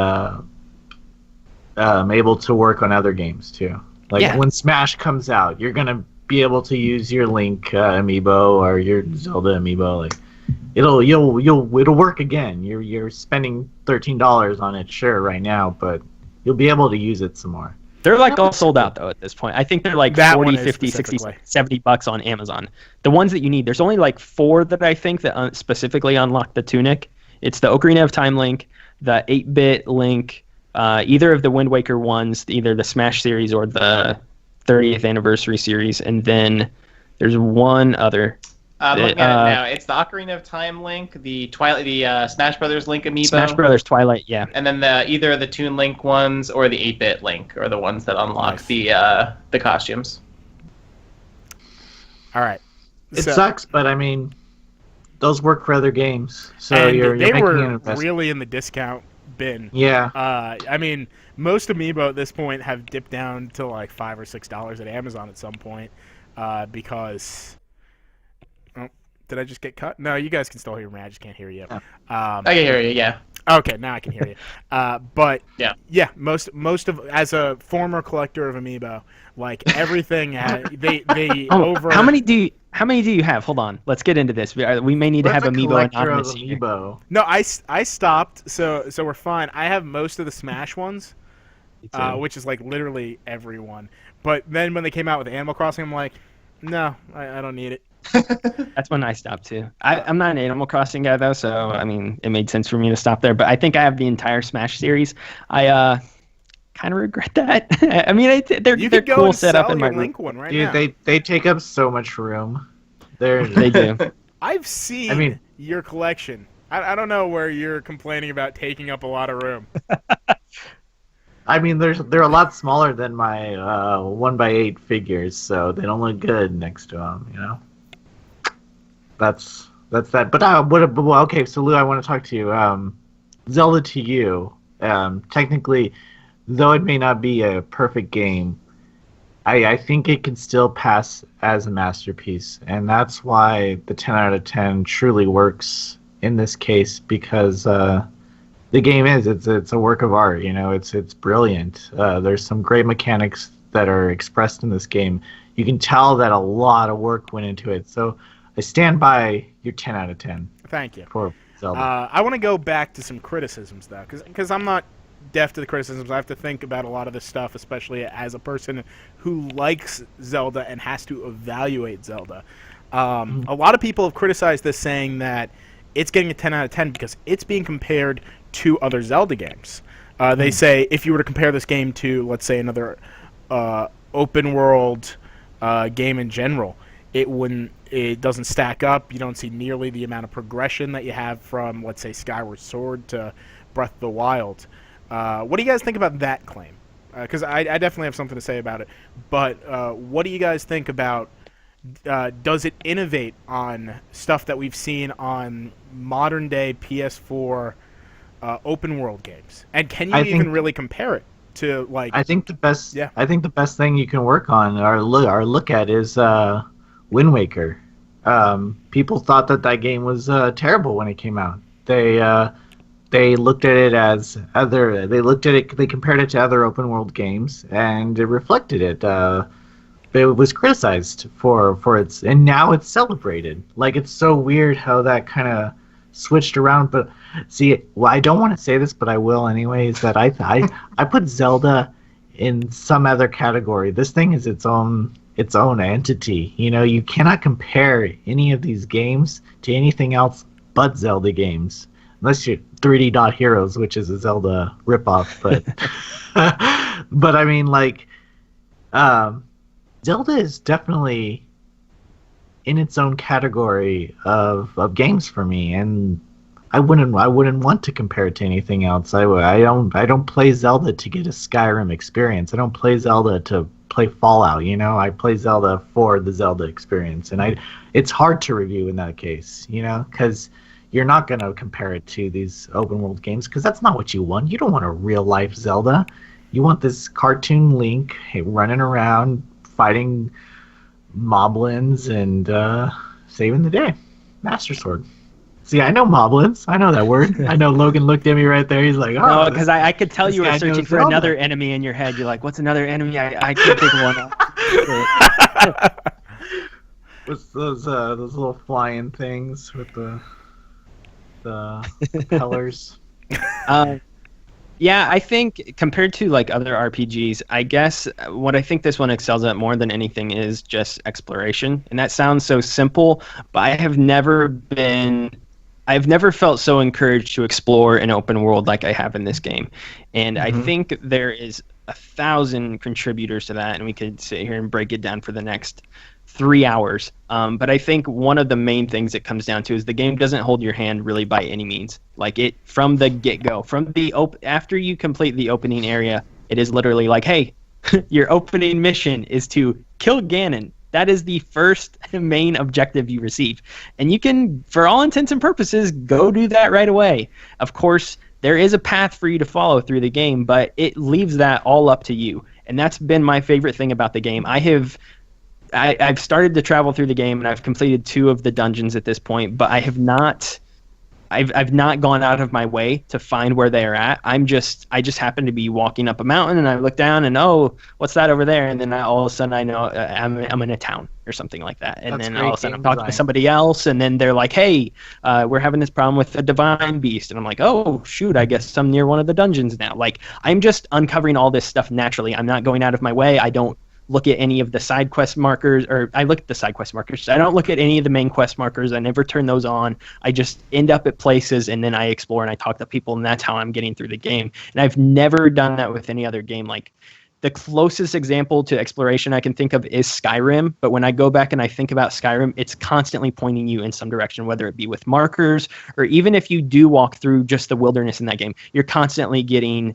able to work on other games too. Like when Smash comes out, you're going to be able to use your Link amiibo or your Zelda amiibo. Like, it'll work again. You're spending $13 on it, sure, right now, but you'll be able to use it some more. They're like all sold out though at this point. I think they're like That 40, one is 50, 60, specifically. $70 on Amazon. The ones that you need, there's only like 4 that I think that specifically unlock the Tunic. It's the Ocarina of Time Link, the 8-bit Link, either of the Wind Waker ones, either the Smash series or the 30th anniversary series, and then there's one other. I'm looking at it now. It's the Ocarina of Time Link, the Smash Brothers Link amiibo. Smash Brothers Twilight, yeah. And then either the Toon Link ones or the 8-bit Link are the ones that unlock the costumes. All right. It sucks, but I mean, those work for other games. So and you're they making an were investment. really in the discount bin. Yeah. I mean, most amiibo at this point have dipped down to like $5 or $6 at Amazon at some point, because. Oh, did I just get cut? No, you guys can still hear me. I just can't hear you. I can hear you. Yeah. Okay, now I can hear you. But yeah, most of, as a former collector of amiibo, like everything they over. How many do you have? Hold on, let's get into this. We may need to have amiibo anonymous here. No, I stopped, so we're fine. I have most of the Smash ones, which is like literally everyone. But then when they came out with Animal Crossing, I'm like, no, I don't need it. That's when I stopped too. I'm not an Animal Crossing guy though, so I mean it made sense for me to stop there. But I think I have the entire Smash series. I kind of regret that. I mean they're cool set up in my Link one right Dude, now. they take up so much room. They do. I've seen your collection. I don't know where you're complaining about taking up a lot of room. I mean, they're a lot smaller than my 1x8 figures, so they don't look good next to them. You know. That's that. But okay, so Lou, I want to talk to you. Zelda to you. Technically, though it may not be a perfect game, I think it can still pass as a masterpiece, and that's why the 10 out of 10 truly works in this case, because the game it's a work of art. You know, it's brilliant. There's some great mechanics that are expressed in this game. You can tell that a lot of work went into it. So I stand by your 10 out of 10. Thank you. For Zelda. I want to go back to some criticisms, though, because I'm not deaf to the criticisms. I have to think about a lot of this stuff, especially as a person who likes Zelda and has to evaluate Zelda. A lot of people have criticized this, saying that it's getting a 10 out of 10 because it's being compared to other Zelda games. They say if you were to compare this game to, let's say, another open world game in general, it doesn't stack up. You don't see nearly the amount of progression that you have from, let's say, Skyward Sword to Breath of the Wild. What do you guys think about that claim? Because I definitely have something to say about it. But what do you guys think about, does it innovate on stuff that we've seen on modern-day PS4 open world games? And can you even really compare it to, like... I think the best thing you can work on or look at is Wind Waker. People thought that game was terrible when it came out. They looked at it as they compared it to other open world games, and it reflected it. It was criticized for its, and now it's celebrated. Like, it's so weird how that kind of switched around. But see, well, I don't want to say this, but I will anyway. Is that I put Zelda in some other category. This thing is its own entity. You know, you cannot compare any of these games to anything else but Zelda games, unless you're 3D Dot Heroes, which is a Zelda ripoff. But but I mean, like, Zelda is definitely in its own category of games for me, and I wouldn't want to compare it to anything else. I don't play Zelda to get a Skyrim experience. I don't play Zelda to play Fallout. You know, I play Zelda for the Zelda experience, and it's hard to review in that case. You know, because you're not going to compare it to these open world games, because that's not what you want. You don't want a real life Zelda. You want this cartoon Link running around fighting moblins and saving the day. Master Sword. See, I know moblins. I know that word. I know Logan looked at me right there. He's like, oh. No, because I could tell you were searching for another enemy in your head. You're like, what's another enemy? I can't think of one. With those little flying things with the propellers. Yeah, I think compared to like other RPGs, I guess what I think this one excels at more than anything is just exploration. And that sounds so simple, but I've never felt so encouraged to explore an open world like I have in this game. And I think there is 1,000 contributors to that, and we could sit here and break it down for the next 3 hours. But I think one of the main things it comes down to is the game doesn't hold your hand really by any means. Like it from the get-go, after you complete the opening area, it is literally like, hey, your opening mission is to kill Ganon. That is the first main objective you receive. And you can, for all intents and purposes, go do that right away. Of course, there is a path for you to follow through the game, but it leaves that all up to you. And that's been my favorite thing about the game. I've started to travel through the game, and I've completed 2 of the dungeons at this point, but I've not gone out of my way to find where they are at. I just happen to be walking up a mountain, and I look down, and oh, what's that over there? And then all of a sudden I know I'm in a town or something like that. And then all of a sudden I'm talking to somebody else, and then they're like, hey, we're having this problem with the divine beast. And I'm like, oh, shoot, I guess I'm near one of the dungeons now. Like, I'm just uncovering all this stuff naturally. I'm not going out of my way. I don't look at any of the side quest markers, or I look at the side quest markers. I don't look at any of the main quest markers. I never turn those on. I just end up at places, and then I explore and I talk to people, and that's how I'm getting through the game. And I've never done that with any other game. Like, the closest example to exploration I can think of is Skyrim, but when I go back and I think about Skyrim, it's constantly pointing you in some direction, whether it be with markers, or even if you do walk through just the wilderness in that game, you're constantly getting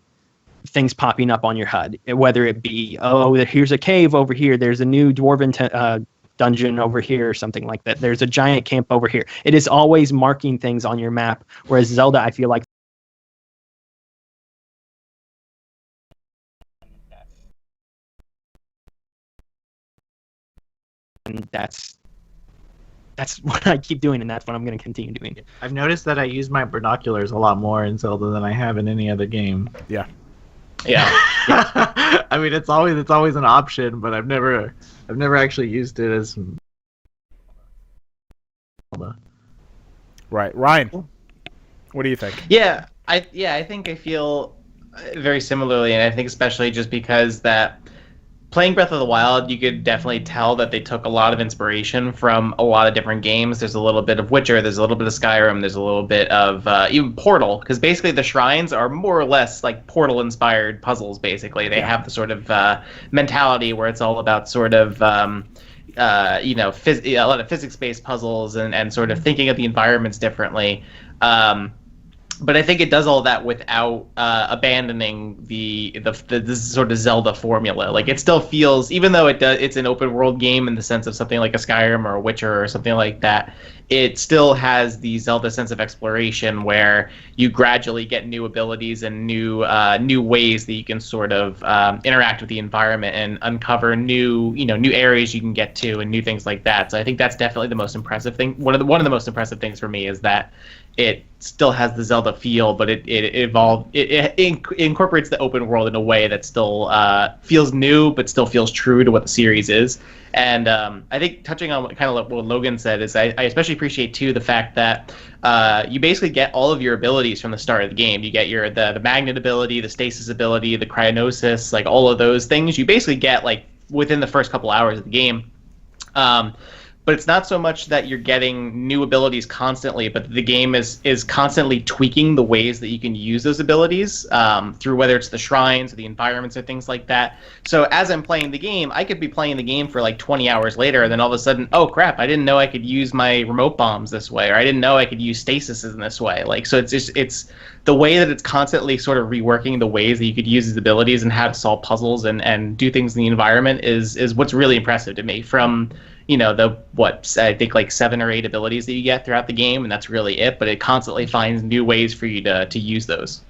things popping up on your HUD, whether it be, oh, here's a cave over here, there's a new dwarven dungeon over here, or something like that, there's a giant camp over here. It is always marking things on your map, whereas Zelda, I feel like and that's what I keep doing, and that's what I'm going to continue doing. I've noticed that I use my binoculars a lot more in Zelda than I have in any other game. Yeah. I mean, it's always an option, but I've never actually used it as. Right, Ryan. What do you think? Yeah, I think I feel very similarly, and I think especially just because that playing Breath of the Wild, you could definitely tell that they took a lot of inspiration from a lot of different games. There's a little bit of Witcher, there's a little bit of Skyrim, there's a little bit of even Portal, because basically the shrines are more or less like Portal-inspired puzzles, basically. They have the sort of mentality where it's all about sort of, a lot of physics-based puzzles and sort of thinking of the environments differently. But I think it does all that without abandoning the sort of Zelda formula. Like, it still feels, even though it's an open world game in the sense of something like a Skyrim or a Witcher or something like that, it still has the Zelda sense of exploration where you gradually get new abilities and new ways that you can sort of interact with the environment and uncover new areas you can get to and new things like that. So I think that's definitely the most impressive thing. One of the most impressive things for me is that it still has the Zelda feel, but it incorporates the open world in a way that still feels new, but still feels true to what the series is. And I think touching on kind of like what Logan said is I especially appreciate too the fact that you basically get all of your abilities from the start of the game. You get the magnet ability, the stasis ability, the cryonosis, like all of those things you basically get like within the first couple hours of the game. But it's not so much that you're getting new abilities constantly, but the game is constantly tweaking the ways that you can use those abilities through whether it's the shrines or the environments or things like that. So as I'm playing the game, I could be playing the game for like 20 hours later, and then all of a sudden, oh crap, I didn't know I could use my remote bombs this way, or I didn't know I could use stasis in this way. Like, so it's the way that it's constantly sort of reworking the ways that you could use these abilities and how to solve puzzles and do things in the environment is what's really impressive to me. From I think like 7 or 8 abilities that you get throughout the game, and that's really it, but it constantly finds new ways for you to use those.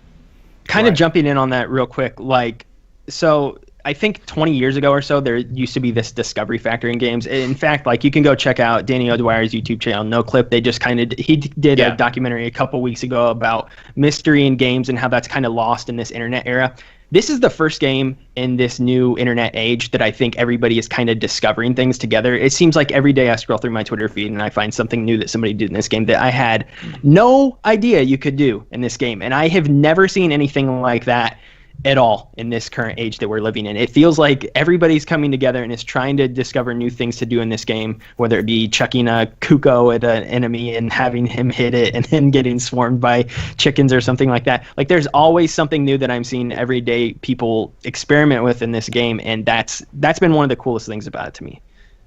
Kind of jumping in on that real quick, like, so I think 20 years ago or so, there used to be this discovery factor in games. In fact, like, you can go check out Danny O'Dwyer's YouTube channel, No Clip. He did a documentary a couple weeks ago about mystery in games and how that's kind of lost in this internet era. this is the first game in this new internet age that I think everybody is kind of discovering things together. It seems like every day I scroll through my Twitter feed and I find something new that somebody did in this game that I had no idea you could do in this game. And I have never seen anything like that at all in this current age that we're living in. It feels like everybody's coming together and is trying to discover new things to do in this game, whether it be chucking a Kuko at an enemy and having him hit it and then getting swarmed by chickens or something like that. Like, there's always something new that I'm seeing every day people experiment with in this game, and that's been one of the coolest things about it to me.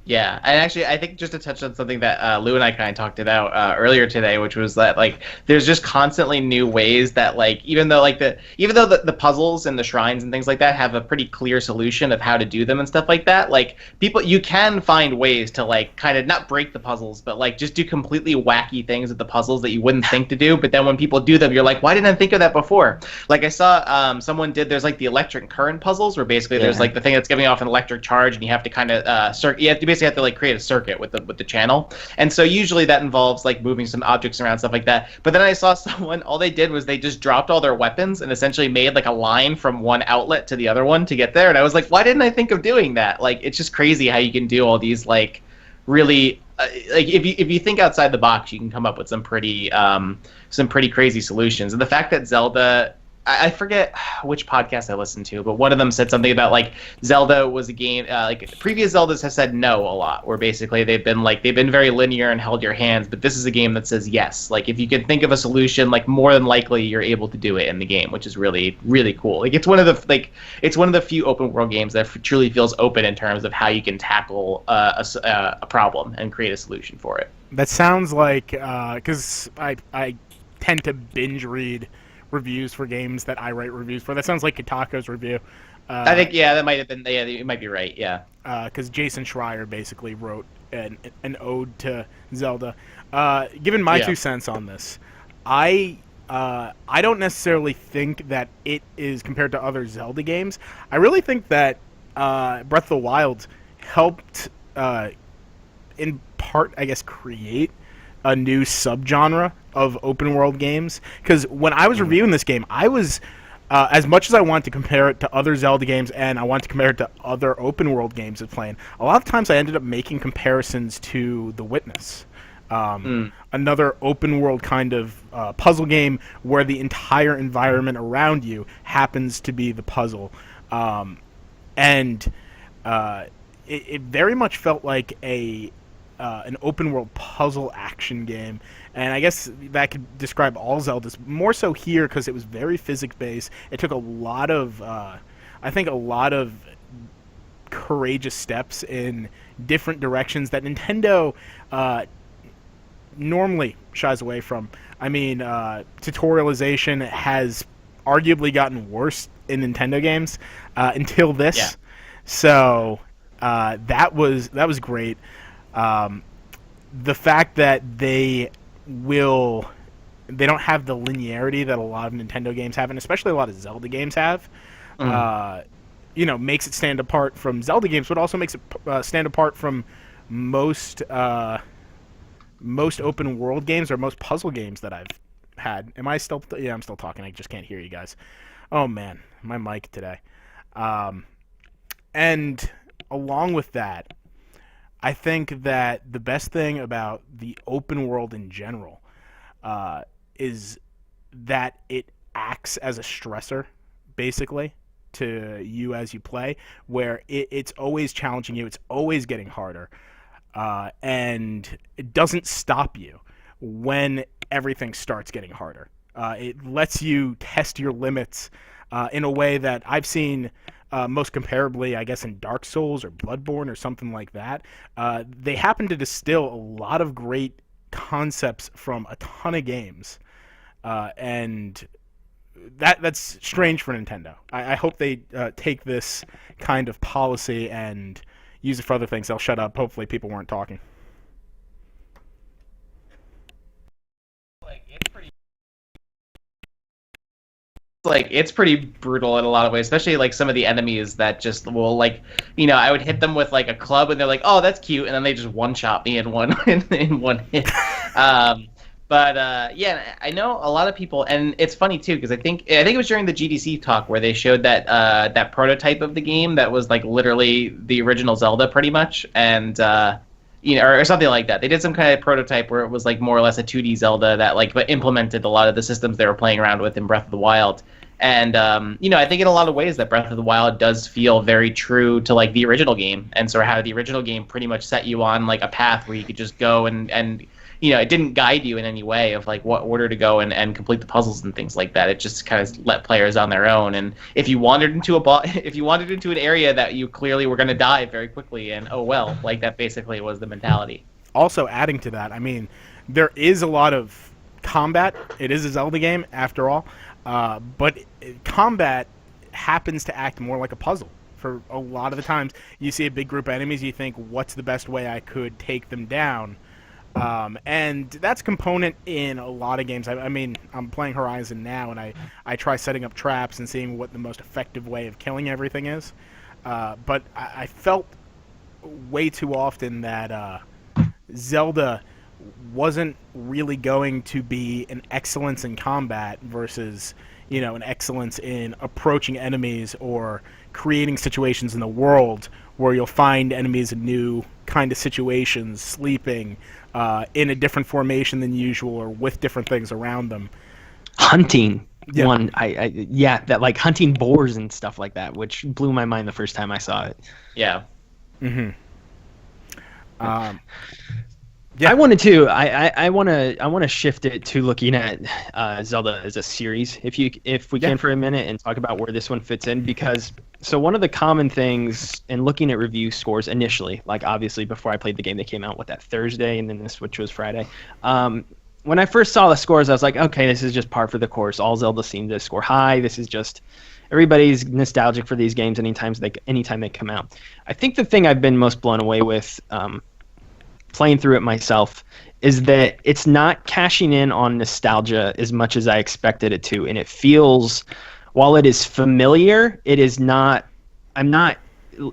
Yeah, and actually, I think just to touch on something that Lou and I kind of talked about earlier today, which was that like there's just constantly new ways that like even though the puzzles and the shrines and things like that have a pretty clear solution of how to do them and stuff like that, like you can find ways to like kind of not break the puzzles, but like just do completely wacky things with the puzzles that you wouldn't think to do. But then when people do them, you're like, why didn't I think of that before? Like I saw there's like the electric current puzzles where basically there's like the thing that's giving off an electric charge and you have to kind of you have to like create a circuit with the channel, and so usually that involves like moving some objects around, stuff like that. But then I saw someone, all they did was they just dropped all their weapons and essentially made like a line from one outlet to the other one to get there, and I was like, why didn't I think of doing that? Like, it's just crazy how you can do all these like really like if you think outside the box, you can come up with some pretty crazy solutions. And the fact that Zelda, I forget which podcast I listened to, but one of them said something about like Zelda was a game like previous Zeldas have said no a lot, where basically they've been very linear and held your hands, but this is a game that says yes. Like, if you can think of a solution, like more than likely you're able to do it in the game, which is really, really cool. Like, it's one of the few open world games that truly feels open in terms of how you can tackle a problem and create a solution for it. That sounds like because I tend to binge read reviews for games that I write reviews for. That sounds like Kotaku's review. I think, yeah, that might have been, yeah, you might be right, yeah. Because Jason Schreier basically wrote an ode to Zelda. Given my 2 cents on this, I don't necessarily think that it is compared to other Zelda games. I really think that Breath of the Wild helped, in part, I guess, create a new subgenre of open world games. Because when I was reviewing this game, I was as much as I want to compare it to other Zelda games and I want to compare it to other open world games it's playing, a lot of times I ended up making comparisons to The Witness, another open world kind of puzzle game where the entire environment around you happens to be the puzzle, and it very much felt like an open world puzzle action game, and I guess that could describe all Zeldas. More so here because it was very physics based. It took a lot of courageous steps in different directions that Nintendo normally shies away from. I mean, tutorialization has arguably gotten worse in Nintendo games until this. Yeah. So that was great. The fact that they don't have the linearity that a lot of Nintendo games have, and especially a lot of Zelda games have, makes it stand apart from Zelda games, but also makes it stand apart from most open world games or most puzzle games that I've had. Am I still? Yeah, I'm still talking. I just can't hear you guys. Oh man, my mic today. And along with that, I think that the best thing about the open world in general is that it acts as a stressor, basically, to you as you play, where it's always challenging you, it's always getting harder, and it doesn't stop you when everything starts getting harder. It lets you test your limits in a way that I've seen most comparably, I guess, in Dark Souls or Bloodborne or something like that. They happen to distill a lot of great concepts from a ton of games, and that's strange for Nintendo. I hope they take this kind of policy and use it for other things. They'll shut up. Hopefully people weren't talking. It's pretty brutal in a lot of ways, especially like some of the enemies that just will like, I would hit them with like a club and they're like, oh, that's cute, and then they just one-shot me in one hit. But yeah, I know a lot of people, and it's funny too because I think it was during the GDC talk where they showed that prototype of the game that was like literally the original Zelda, pretty much, and or something like that. They did some kind of prototype where it was like more or less a 2D Zelda that like but implemented a lot of the systems they were playing around with in Breath of the Wild. And I think in a lot of ways that Breath of the Wild does feel very true to like the original game, and sort of how the original game pretty much set you on like a path where you could just go and it didn't guide you in any way of like what order to go and complete the puzzles and things like that. It just kind of let players on their own. And if you wandered into an area that you clearly were going to die very quickly, and oh well, like that basically was the mentality. Also, adding to that, I mean, there is a lot of combat. It is a Zelda game after all, but combat happens to act more like a puzzle. For a lot of the times, you see a big group of enemies, you think, what's the best way I could take them down? And that's a component in a lot of games. I mean, I'm playing Horizon now, and I try setting up traps and seeing what the most effective way of killing everything is. But I felt way too often that Zelda wasn't really going to be an excellence in combat versus, an excellence in approaching enemies or creating situations in the world where you'll find enemies in new kind of situations, sleeping in a different formation than usual or with different things around them. Hunting. Yeah. That like hunting boars and stuff like that, which blew my mind the first time I saw it. Yeah. Mm-hmm. Yeah. I wanted to. I want to shift it to looking at Zelda as a series, if we can for a minute, and talk about where this one fits in. Because one of the common things in looking at review scores initially, like obviously before I played the game, they came out that Thursday, and then the Switch was Friday. When I first saw the scores, I was like, okay, this is just par for the course. All Zelda seem to score high. This is just everybody's nostalgic for these games anytime they come out. I think the thing I've been most blown away with, playing through it myself, is that it's not cashing in on nostalgia as much as I expected it to, and it feels, while it is familiar, it is not. I'm not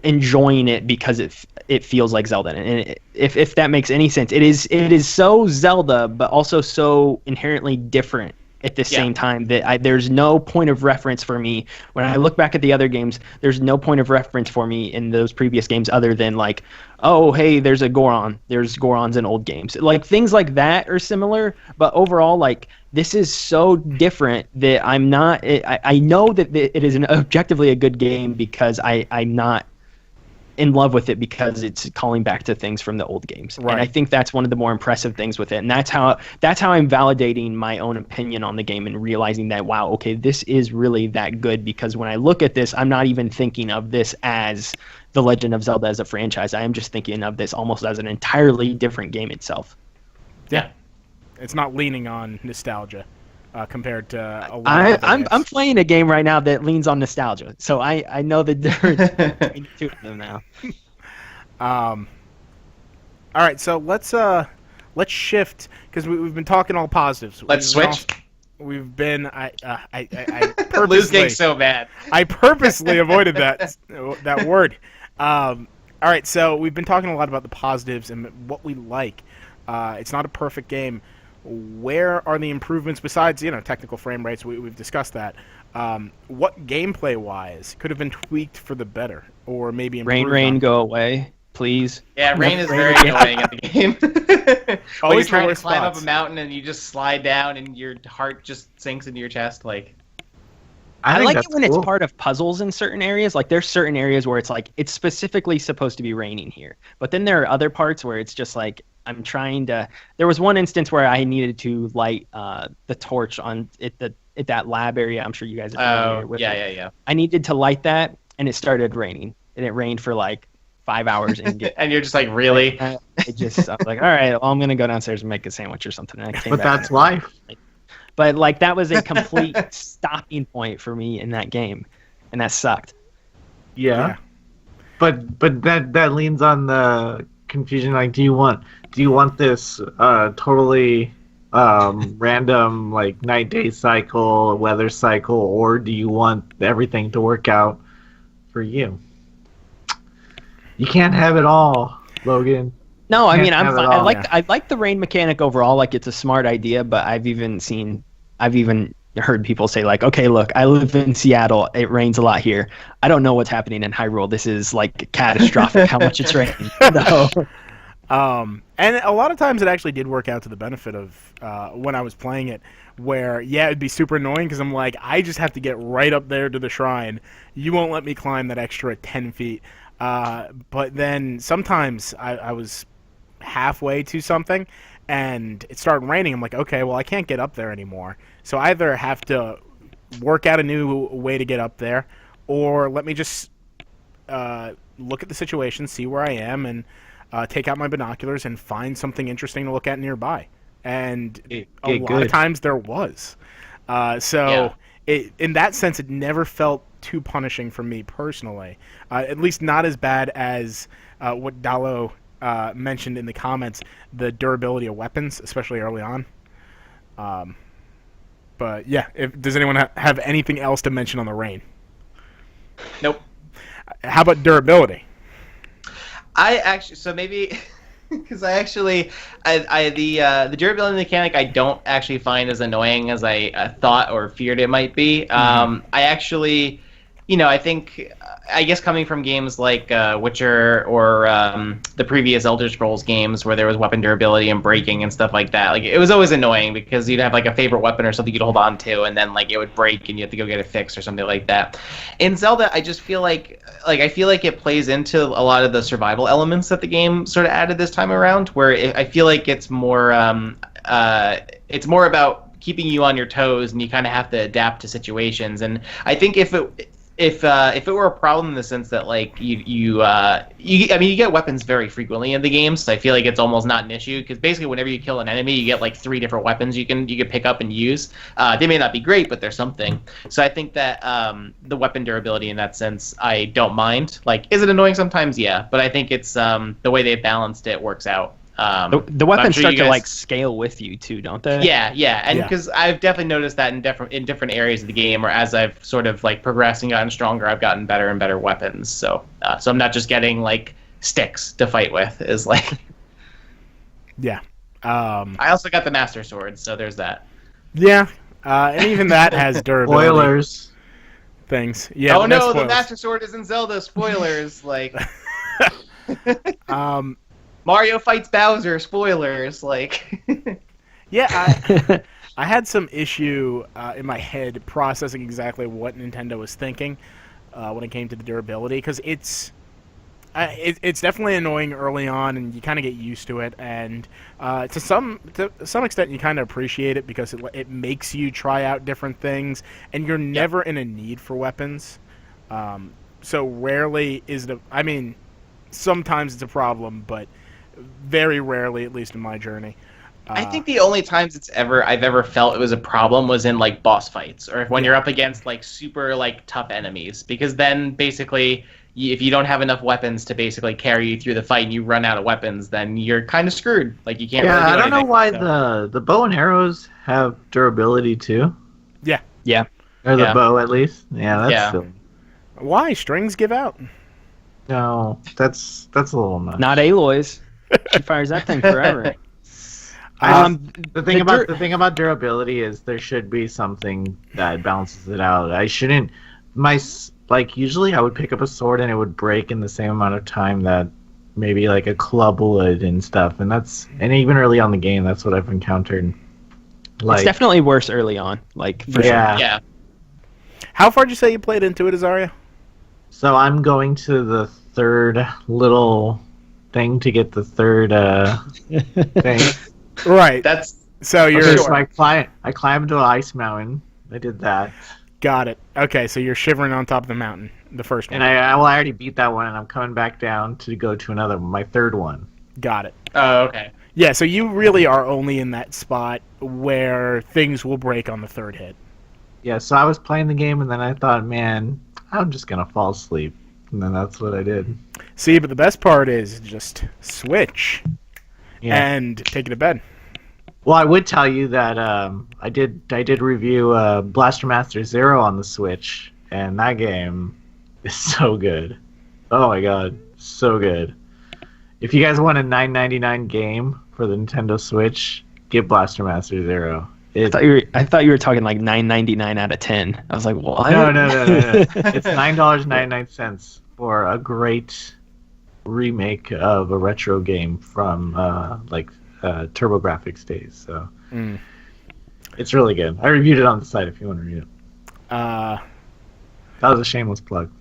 enjoying it because it feels like Zelda, and if that makes any sense, it is so Zelda, but also so inherently different at the same time that there's no point of reference for me when I look back at the other games. There's no point of reference for me in those previous games other than like, oh hey, there's a Goron. There's Gorons in old games. Like things like that are similar, but overall, like this is so different that I'm not. I know that it is an objectively a good game because I'm not in love with it because it's calling back to things from the old games. Right. And I think that's one of the more impressive things with it. And that's how I'm validating my own opinion on the game and realizing that, wow, okay, this is really that good, because when I look at this, I'm not even thinking of this as The Legend of Zelda as a franchise. I am just thinking of this almost as an entirely different game itself. Yeah. It's not leaning on nostalgia. Compared to a lot of I'm playing a game right now that leans on nostalgia, so I know the difference between the two of them now. All right, so let's shift, because we've been talking all positives. Let's switch. We've been I purposely Lou's getting so bad. I purposely avoided that word. All right, so we've been talking a lot about the positives and what we like. It's not a perfect game. Where are the improvements besides, technical frame rates? We've discussed that. What gameplay-wise could have been tweaked for the better, or maybe improved? Rain, go away, please. Yeah, rain is very annoying at the game. When you're trying to climb up a mountain and you just slide down and your heart just sinks into your chest, like. I like it when it's part of puzzles in certain areas. Like there's certain areas where it's like it's specifically supposed to be raining here, but then there are other parts where it's just like I'm trying to. There was one instance where I needed to light the torch on at that lab area. I'm sure you guys are familiar with it. Yeah. I needed to light that, and it started raining, and it rained for like 5 hours. And you're just like, really? I was like, all right, well, I'm gonna go downstairs and make a sandwich or something. And I came but back that's life. But like that was a complete stopping point for me in that game, and that sucked. Yeah. But that leans on the confusion. Like, do you want this totally random like night-day cycle, weather cycle, or do you want everything to work out for you? You can't have it all, Logan. No, I Can't mean I'm have it fine. all. I like the rain mechanic overall. Like it's a smart idea, but I've even heard people say like, okay, look, I live in Seattle. It rains a lot here. I don't know what's happening in Hyrule. This is like catastrophic. How much it's raining. No. And a lot of times it actually did work out to the benefit of when I was playing it, where, yeah, it'd be super annoying because I'm like, I just have to get right up there to the shrine. You won't let me climb that extra 10 feet. But then sometimes I was halfway to something and it started raining. I'm like, okay, well, I can't get up there anymore. So I either have to work out a new way to get up there, or let me just look at the situation, see where I am, and take out my binoculars and find something interesting to look at nearby. And a lot of times there was. In that sense, it never felt too punishing for me personally. At least not as bad as what Dalo mentioned in the comments, the durability of weapons, especially early on. But yeah, does anyone have anything else to mention on the rain? Nope. How about durability? I actually, so maybe because the durability mechanic I don't actually find as annoying as I thought or feared it might be. I actually, I guess coming from games like Witcher or the previous Elder Scrolls games where there was weapon durability and breaking and stuff like that, like it was always annoying because you'd have like a favorite weapon or something you'd hold on to and then like it would break and you have to go get it fixed or something like that. In Zelda, I just feel like it plays into a lot of the survival elements that the game sort of added this time around, where I feel like it's more about keeping you on your toes and you kind of have to adapt to situations. And I think if it were a problem in the sense that like you get weapons very frequently in the game, so I feel like it's almost not an issue because basically whenever you kill an enemy, you get like 3 different weapons you can pick up and use. They may not be great, but they're something. So I think that the weapon durability in that sense, I don't mind. Like, is it annoying sometimes? Yeah, but I think it's the way they balanced it works out. The weapons start to like scale with you too, don't they? Yeah, and because I've definitely noticed that in different areas of the game, or as I've sort of like progressed and gotten stronger, I've gotten better and better weapons. So I'm not just getting like sticks to fight with. Is like, yeah. I also got the Master Sword, so there's that. Yeah, and even that has durability. Spoilers. Things. Yeah. Oh no, the Master Sword is in Zelda. Spoilers. Like. Mario fights Bowser. Spoilers, like. Yeah, I had some issue in my head processing exactly what Nintendo was thinking when it came to the durability, because it's definitely annoying early on, and you kind of get used to it, and to some extent you kind of appreciate it because it makes you try out different things, and you're never in a need for weapons. So rarely is it. I mean, sometimes it's a problem, but very rarely, at least in my journey. I think the only times I've ever felt it was a problem was in like boss fights, or when you're up against like super like tough enemies, because then basically if you don't have enough weapons to basically carry you through the fight and you run out of weapons, then you're kind of screwed. Like you can't. Yeah, really do I don't know anything, why so. the bow and arrows have durability too. Yeah. Or the bow at least. Yeah, that's silly. Why? Strings give out. No, that's a little much. Not Aloy's. She fires that thing forever. The thing about durability is there should be something that balances it out. Usually I would pick up a sword and it would break in the same amount of time that maybe like a club would and stuff, and even early on the game that's what I've encountered. It's definitely worse early on, like for sure. Yeah. How far did you say you played into it, Azario? So I'm going to the third little thing to get the third thing. Right. So you're. Okay, so I climbed to an ice mountain. I did that. Got it. Okay, so you're shivering on top of the mountain, the first one. And I already beat that one, and I'm coming back down to go to another one, my third one. Got it. Oh, okay. Yeah, so you really are only in that spot where things will break on the third hit. Yeah, so I was playing the game, and then I thought, man, I'm just going to fall asleep. And then that's what I did. See, but the best part is just switch and take it to bed. Well, I would tell you that I did review Blaster Master Zero on the Switch, and that game is so good. Oh my god, so good. If you guys want a $9.99 game for the Nintendo Switch, get Blaster Master Zero. I thought you were talking like $9.99 out of 10. I was like, what? No. It's $9.99 for a great remake of a retro game from TurboGrafx days. So it's really good. I reviewed it on the site if you want to read it. That was a shameless plug.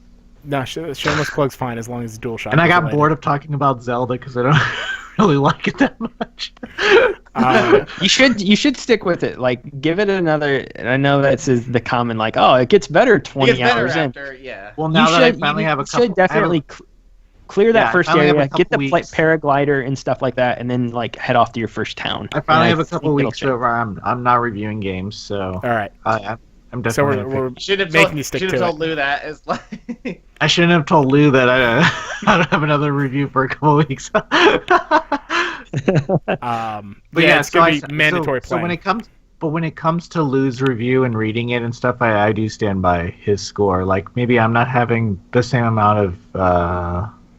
No, shameless plug's fine as long as it's DualShockers. And I got bored of talking about Zelda because I don't really like it that much. You should stick with it. Like, give it another. And I know that's the common like, oh, it gets better 20 hours in. Yeah. Well, now that I finally have a couple, should definitely clear that first area, get the weeks. paraglider and stuff like that, and then like head off to your first town. I finally have a couple weeks where I'm not reviewing games, so all right. I'm definitely. So we're should have making you stick to it. told Lou that. It's like I shouldn't have told Lou that I don't have another review for a couple weeks. But yeah, it's gonna be mandatory so playing. when it comes to Lou's review and reading it and stuff, I do stand by his score. Like maybe I'm not having the same amount of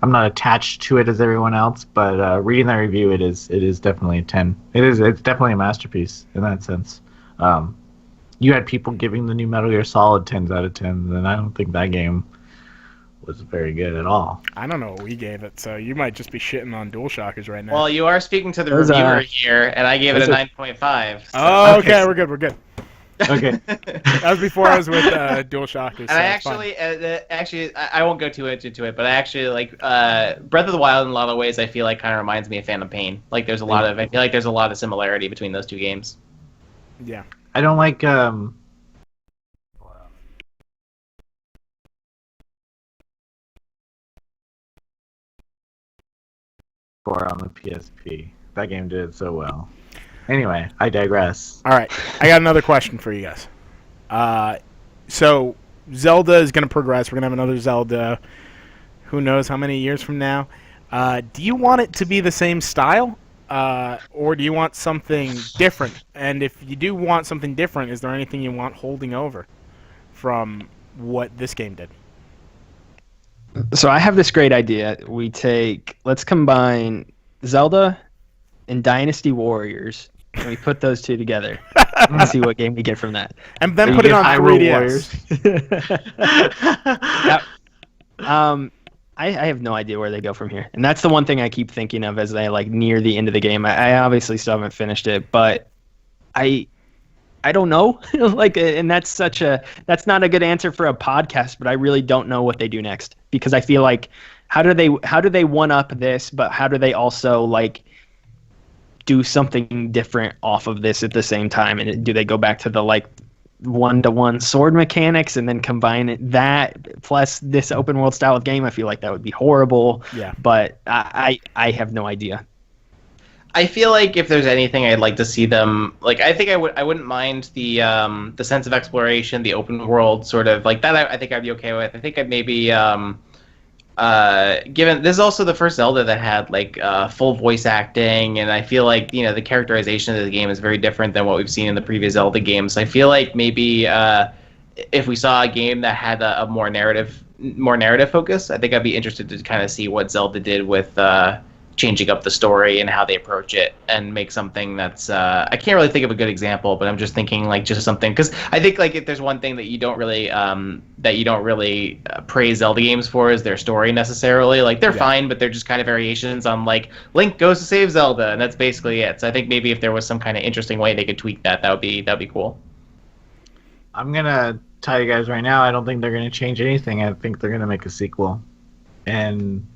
I'm not attached to it as everyone else, but reading that review, it is definitely a 10. It's definitely a masterpiece in that sense. You had people giving the new Metal Gear Solid 10s out of 10s, and I don't think that game was very good at all. I don't know what we gave it, so you might just be shitting on DualShockers right now. Well, you are speaking to the reviewer here, and I gave it a 9.5. So. Oh, okay, we're good. Okay. That was before I was with DualShockers. And I actually, I won't go too much into it, but I actually like Breath of the Wild in a lot of ways. I feel like kind of reminds me of Phantom Pain. Like I feel like there's a lot of similarity between those two games. Yeah. I don't like or on the PSP. That game did so well. Anyway, I digress. All right, I got another question for you guys. So Zelda is going to progress. We're going to have another Zelda. Who knows how many years from now? Do you want it to be the same style, or do you want something different? And if you do want something different, is there anything you want holding over from what this game did? So I have this great idea. Let's combine Zelda and Dynasty Warriors, and we put those two together and see what game we get from that. And then put it on 3DS. I have no idea where they go from here, and that's the one thing I keep thinking of as they like near the end of the game. I obviously still haven't finished it, but I don't know. And that's not a good answer for a podcast, but I really don't know what they do next, because I feel like how do they one up this, but how do they also like do something different off of this at the same time? And do they go back to the like one-to-one sword mechanics and then combine that plus this open world style of game? I feel like that would be horrible. Yeah. But I have no idea. I feel like if there's anything I'd like to see them like, I think I wouldn't mind the sense of exploration, the open world sort of like that. I think I'd be okay with. I think I'd maybe given this is also the first Zelda that had like full voice acting, and I feel like the characterization of the game is very different than what we've seen in the previous Zelda games. I feel like maybe if we saw a game that had a more narrative focus, I think I'd be interested to kind of see what Zelda did with changing up the story and how they approach it and make something that's I can't really think of a good example, but I'm just thinking like just something, because I think like if there's one thing that you don't really praise Zelda games for is their story necessarily. Like they're fine, but they're just kind of variations on like Link goes to save Zelda, and that's basically it. So I think maybe if there was some kind of interesting way they could tweak that'd be cool. I'm gonna tell you guys right now, I don't think they're gonna change anything. I think they're gonna make a sequel, and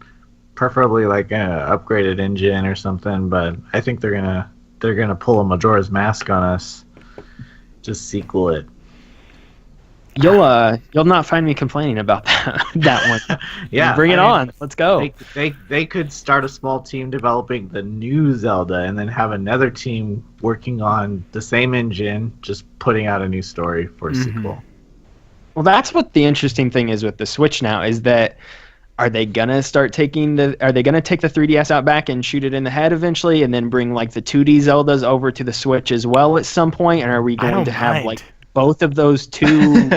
preferably like an upgraded engine or something. But I think they're gonna pull a Majora's Mask on us, just sequel it. You'll not find me complaining about that one. Yeah, bring it on. Let's go. They could start a small team developing the new Zelda, and then have another team working on the same engine, just putting out a new story for a sequel. Well, that's what the interesting thing is with the Switch now, is that are they gonna take the 3DS out back and shoot it in the head eventually, and then bring like the 2D Zeldas over to the Switch as well at some point? And are we going to have like both of those two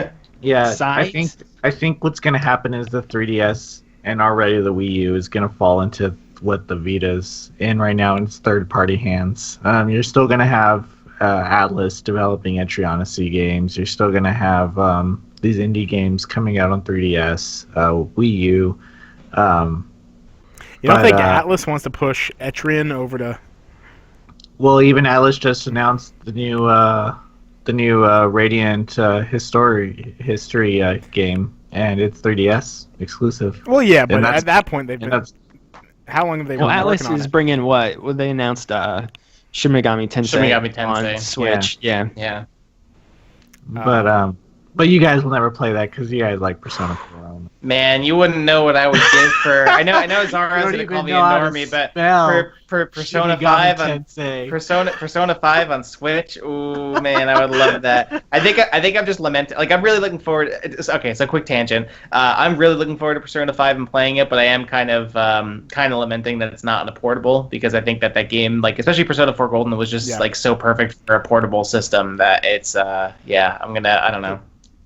sides? I think what's gonna happen is the 3DS and already the Wii U is gonna fall into what the Vita's in right now in its third-party hands. You're still going to have Atlas developing Etrianacy games. You're still going to have these indie games coming out on 3DS, Wii U. You don't think Atlas wants to push Etrian over to? Well, even Atlas just announced the new Radiant History game, and it's 3DS exclusive. Well, yeah, but at that point they've been. How long have they been working Atlas on is it? bringing what? Well, they announced Shin Megami Tensei on Switch. Yeah. But you guys will never play that because you guys like Persona 4. Man, you wouldn't know what I would give for. I know Zario's gonna call me a normie, but for Persona 5 on Persona 5 on Switch, ooh man, I would love that. I think I'm just lamenting. Like, I'm really looking forward. Okay, so quick tangent. I'm really looking forward to Persona 5 and playing it, but I am kind of lamenting that it's not on a portable, because I think that game, like especially Persona 4 Golden, was just like so perfect for a portable system that it's I don't know.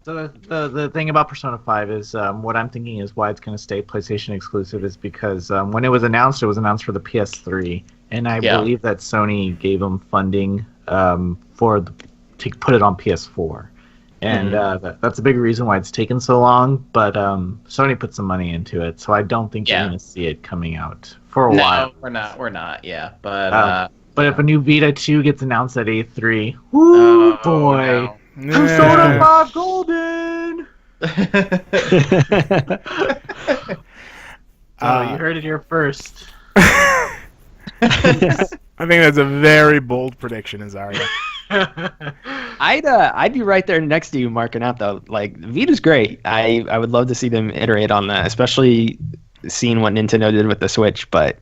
So the thing about Persona 5 is what I'm thinking is why it's going to stay PlayStation exclusive is because when it was announced for the PS3, and I believe that Sony gave them funding to put it on PS4, and that's a big reason why it's taken so long. But Sony put some money into it, so I don't think you're going to see it coming out for a while. No, we're not. Yeah, but if a new Vita 2 gets announced at E3, woo boy. No. Persona 5 Golden! You heard it here first. I think that's a very bold prediction, Azario. I'd be right there next to you marking out though. Like, Vita's great. I would love to see them iterate on that, especially seeing what Nintendo did with the Switch, but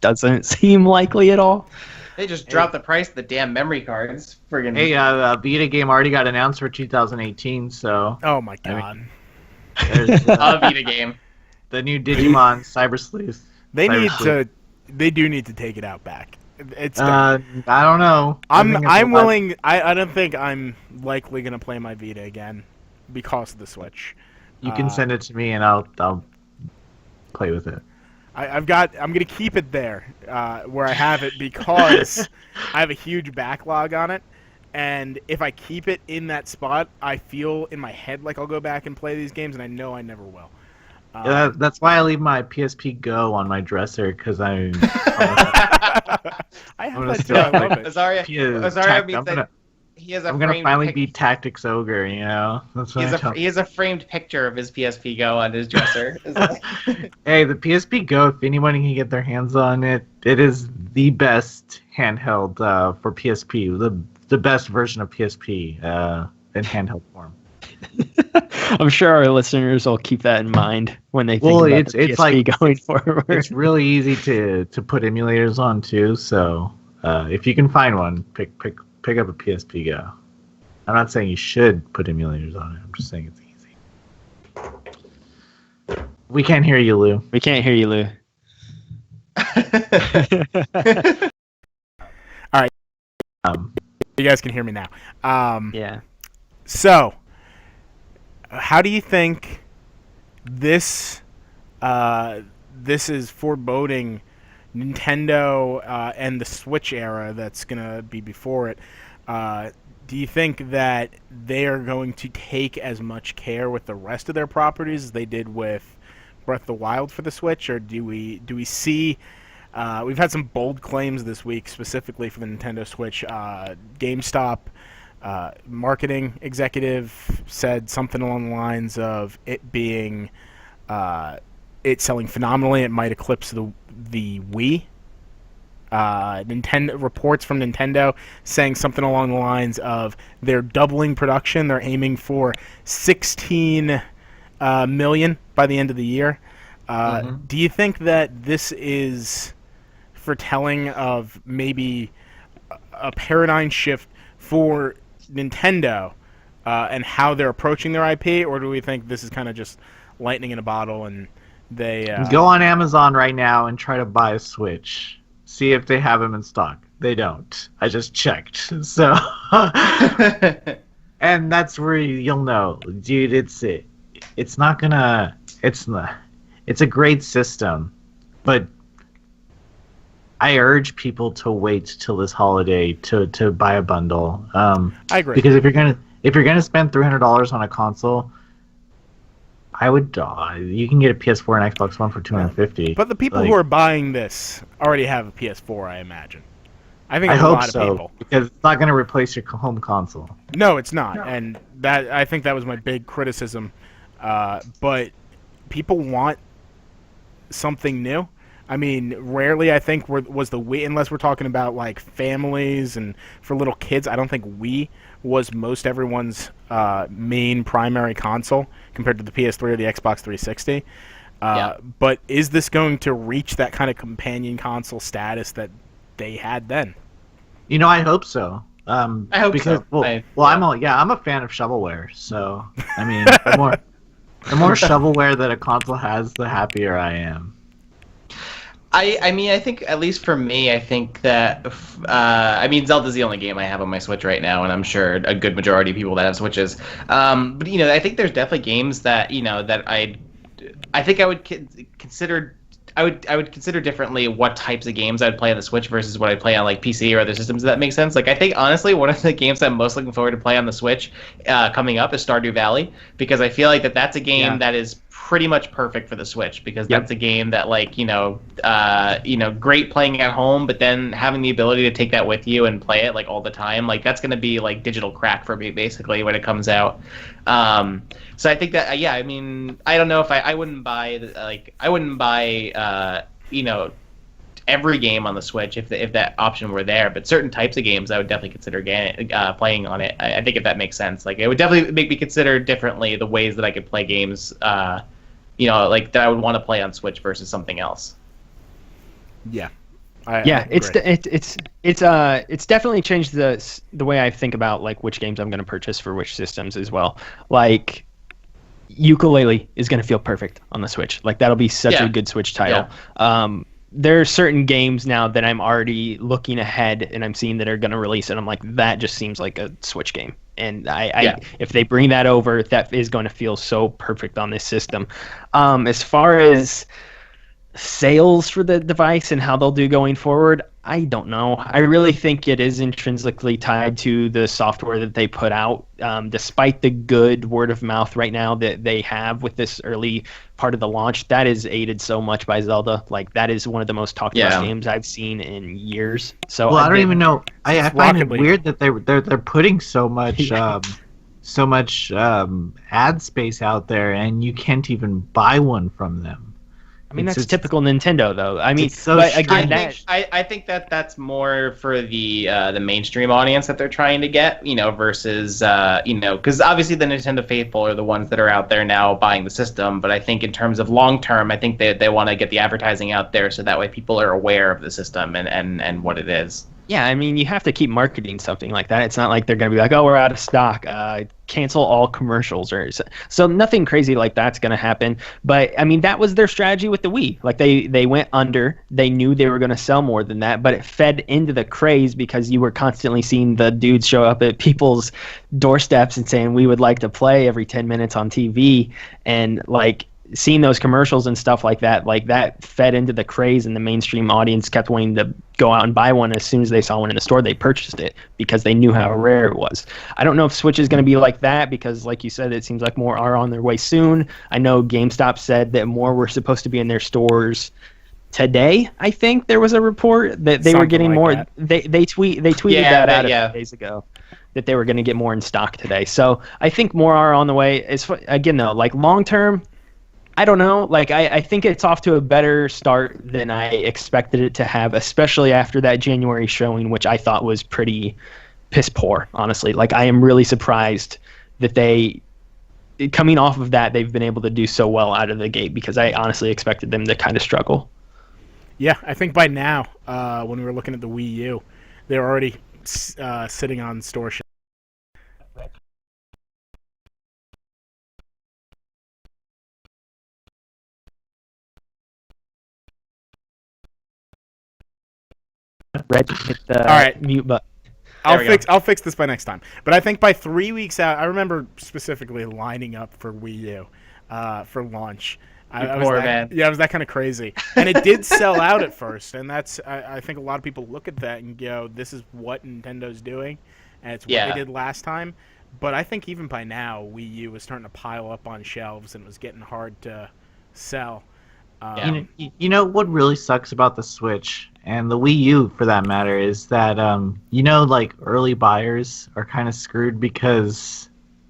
doesn't seem likely at all. They just dropped the price of the damn memory cards. Friggin' a Vita game already got announced for 2018, so... Oh my god. There's a Vita game. The new Digimon Cyber Sleuth. They do need to take it out back. It's I don't know. I'm willing. I don't think I'm likely gonna play my Vita again because of the Switch. You can send it to me and I'll play with it. I'm gonna keep it there where I have it because I have a huge backlog on it, and if I keep it in that spot, I feel in my head like I'll go back and play these games, and I know I never will. That's why I leave my PSP Go on my dresser, because I have that too. I love it. Azario means that he has a. I'm gonna finally be Tactics Ogre, you know. That's what he has a framed picture of his PSP Go on his dresser. Hey, the PSP Go, if anyone can get their hands on it, it is the best handheld for PSP. The best version of PSP in handheld form. I'm sure our listeners will keep that in mind when they think about the PSP like, going forward. It's really easy to put emulators on too. So if you can find one, pick up a PSP Go. I'm not saying you should put emulators on it. I'm just saying it's easy. We can't hear you, Lou. We can't hear you, Lou. All right. You guys can hear me now. Yeah. So, how do you think this is foreboding Nintendo and the Switch era that's going to be before it? Do you think that they are going to take as much care with the rest of their properties as they did with Breath of the Wild for the Switch, or do we see? We've had some bold claims this week, specifically for the Nintendo Switch. GameStop marketing executive said something along the lines of it being it selling phenomenally. It might eclipse the Wii. Nintendo reports from Nintendo saying something along the lines of they're doubling production. They're aiming for 16 million by the end of the year. Do you think that this is foretelling of maybe a paradigm shift for Nintendo and how they're approaching their IP, or do we think this is kind of just lightning in a bottle and they go on Amazon right now and try to buy a Switch? See if they have them in stock. They don't. I just checked. So, and that's where you'll know, dude. It's not gonna. It's a great system, but I urge people to wait till this holiday to buy a bundle. I agree. Because if you're gonna spend $300 on a console, I would. You can get a PS4 and Xbox One for $250. But the people who are buying this already have a PS4, I imagine. I think I a hope lot so, of people. because it's not gonna replace your home console. No, it's not, and I think that was my big criticism. But people want something new. I mean, rarely I think was the Wii, unless we're talking about like families and for little kids. I don't think Wii was most everyone's main primary console compared to the PS3 or the Xbox 360. But is this going to reach that kind of companion console status that they had then? I hope so. I hope because, so. I'm a fan of shovelware. So I mean, the more shovelware that a console has, the happier I am. I mean, I think, at least for me, I think that, Zelda's the only game I have on my Switch right now, and I'm sure a good majority of people that have Switches. But, I think there's definitely games that, that I think I would consider... I would consider differently what types of games I would play on the Switch versus what I'd play on like PC or other systems. If that makes sense. Like, I think honestly, one of the games I'm most looking forward to play on the Switch coming up is Stardew Valley, because I feel like that's a game that is pretty much perfect for the Switch, because that's a game that great playing at home, but then having the ability to take that with you and play it like all the time, like that's going to be like digital crack for me basically when it comes out. So I think that I mean, I don't know if I wouldn't buy every game on the Switch if that option were there, but certain types of games I would definitely consider playing on it. I think if that makes sense, like it would definitely make me consider differently the ways that I could play games, like that I would want to play on Switch versus something else. Yeah. It's definitely changed the way I think about like which games I'm going to purchase for which systems as well. Like Ukulele is going to feel perfect on the Switch. Like that'll be such a good Switch title. Yeah. There are certain games now that I'm already looking ahead and I'm seeing that are going to release, and I'm like, that just seems like a Switch game. And if they bring that over, that is going to feel so perfect on this system. As far as sales for the device and how they'll do going forward, I don't know. I really think it is intrinsically tied to the software that they put out. Despite the good word of mouth right now that they have with this early part of the launch, that is aided so much by Zelda. Like that is one of the most talked about games I've seen in years. So I don't even know. I find it weird that they're putting so much ad space out there, and you can't even buy one from them. I mean, that's typical Nintendo, though. I mean, so but again, I think that's more for the mainstream audience that they're trying to get, versus because obviously the Nintendo faithful are the ones that are out there now buying the system. But I think in terms of long term, I think they want to get the advertising out there so that way people are aware of the system and what it is. Yeah, I mean, you have to keep marketing something like that. It's not like they're going to be like, oh, we're out of stock. Cancel all commercials. So nothing crazy like that's going to happen. But, I mean, that was their strategy with the Wii. Like, they went under. They knew they were going to sell more than that. But it fed into the craze because you were constantly seeing the dudes show up at people's doorsteps and saying, we would like to play every 10 minutes on TV. And, like, seeing those commercials and stuff like that fed into the craze, and the mainstream audience kept wanting to go out and buy one. As soon as they saw one in the store, they purchased it because they knew how rare it was. I don't know if Switch is going to be like that because, like you said, it seems like more are on their way soon. I know GameStop said that more were supposed to be in their stores today. I think there was a report that they were getting like more. They tweeted that out a few days ago, that they were going to get more in stock today. So I think more are on the way. Again, though, like long term, I don't know. Like, I think it's off to a better start than I expected it to have, especially after that January showing, which I thought was pretty piss poor, honestly. Like, I am really surprised that coming off of that, they've been able to do so well out of the gate, because I honestly expected them to kind of struggle. Yeah, I think by now, when we were looking at the Wii U, they're already sitting on store shelves. Red, hit the All right. mute button. I'll fix this by next time. But I think by 3 weeks out, I remember specifically lining up for Wii U for launch. Yeah, it was that kind of crazy, and it did sell out at first, and that's I think a lot of people look at that and go, "This is what Nintendo's doing, and it's what they did last time." But I think even by now, Wii U was starting to pile up on shelves and it was getting hard to sell. You know what really sucks about the Switch and the Wii U, for that matter, is that like early buyers are kind of screwed because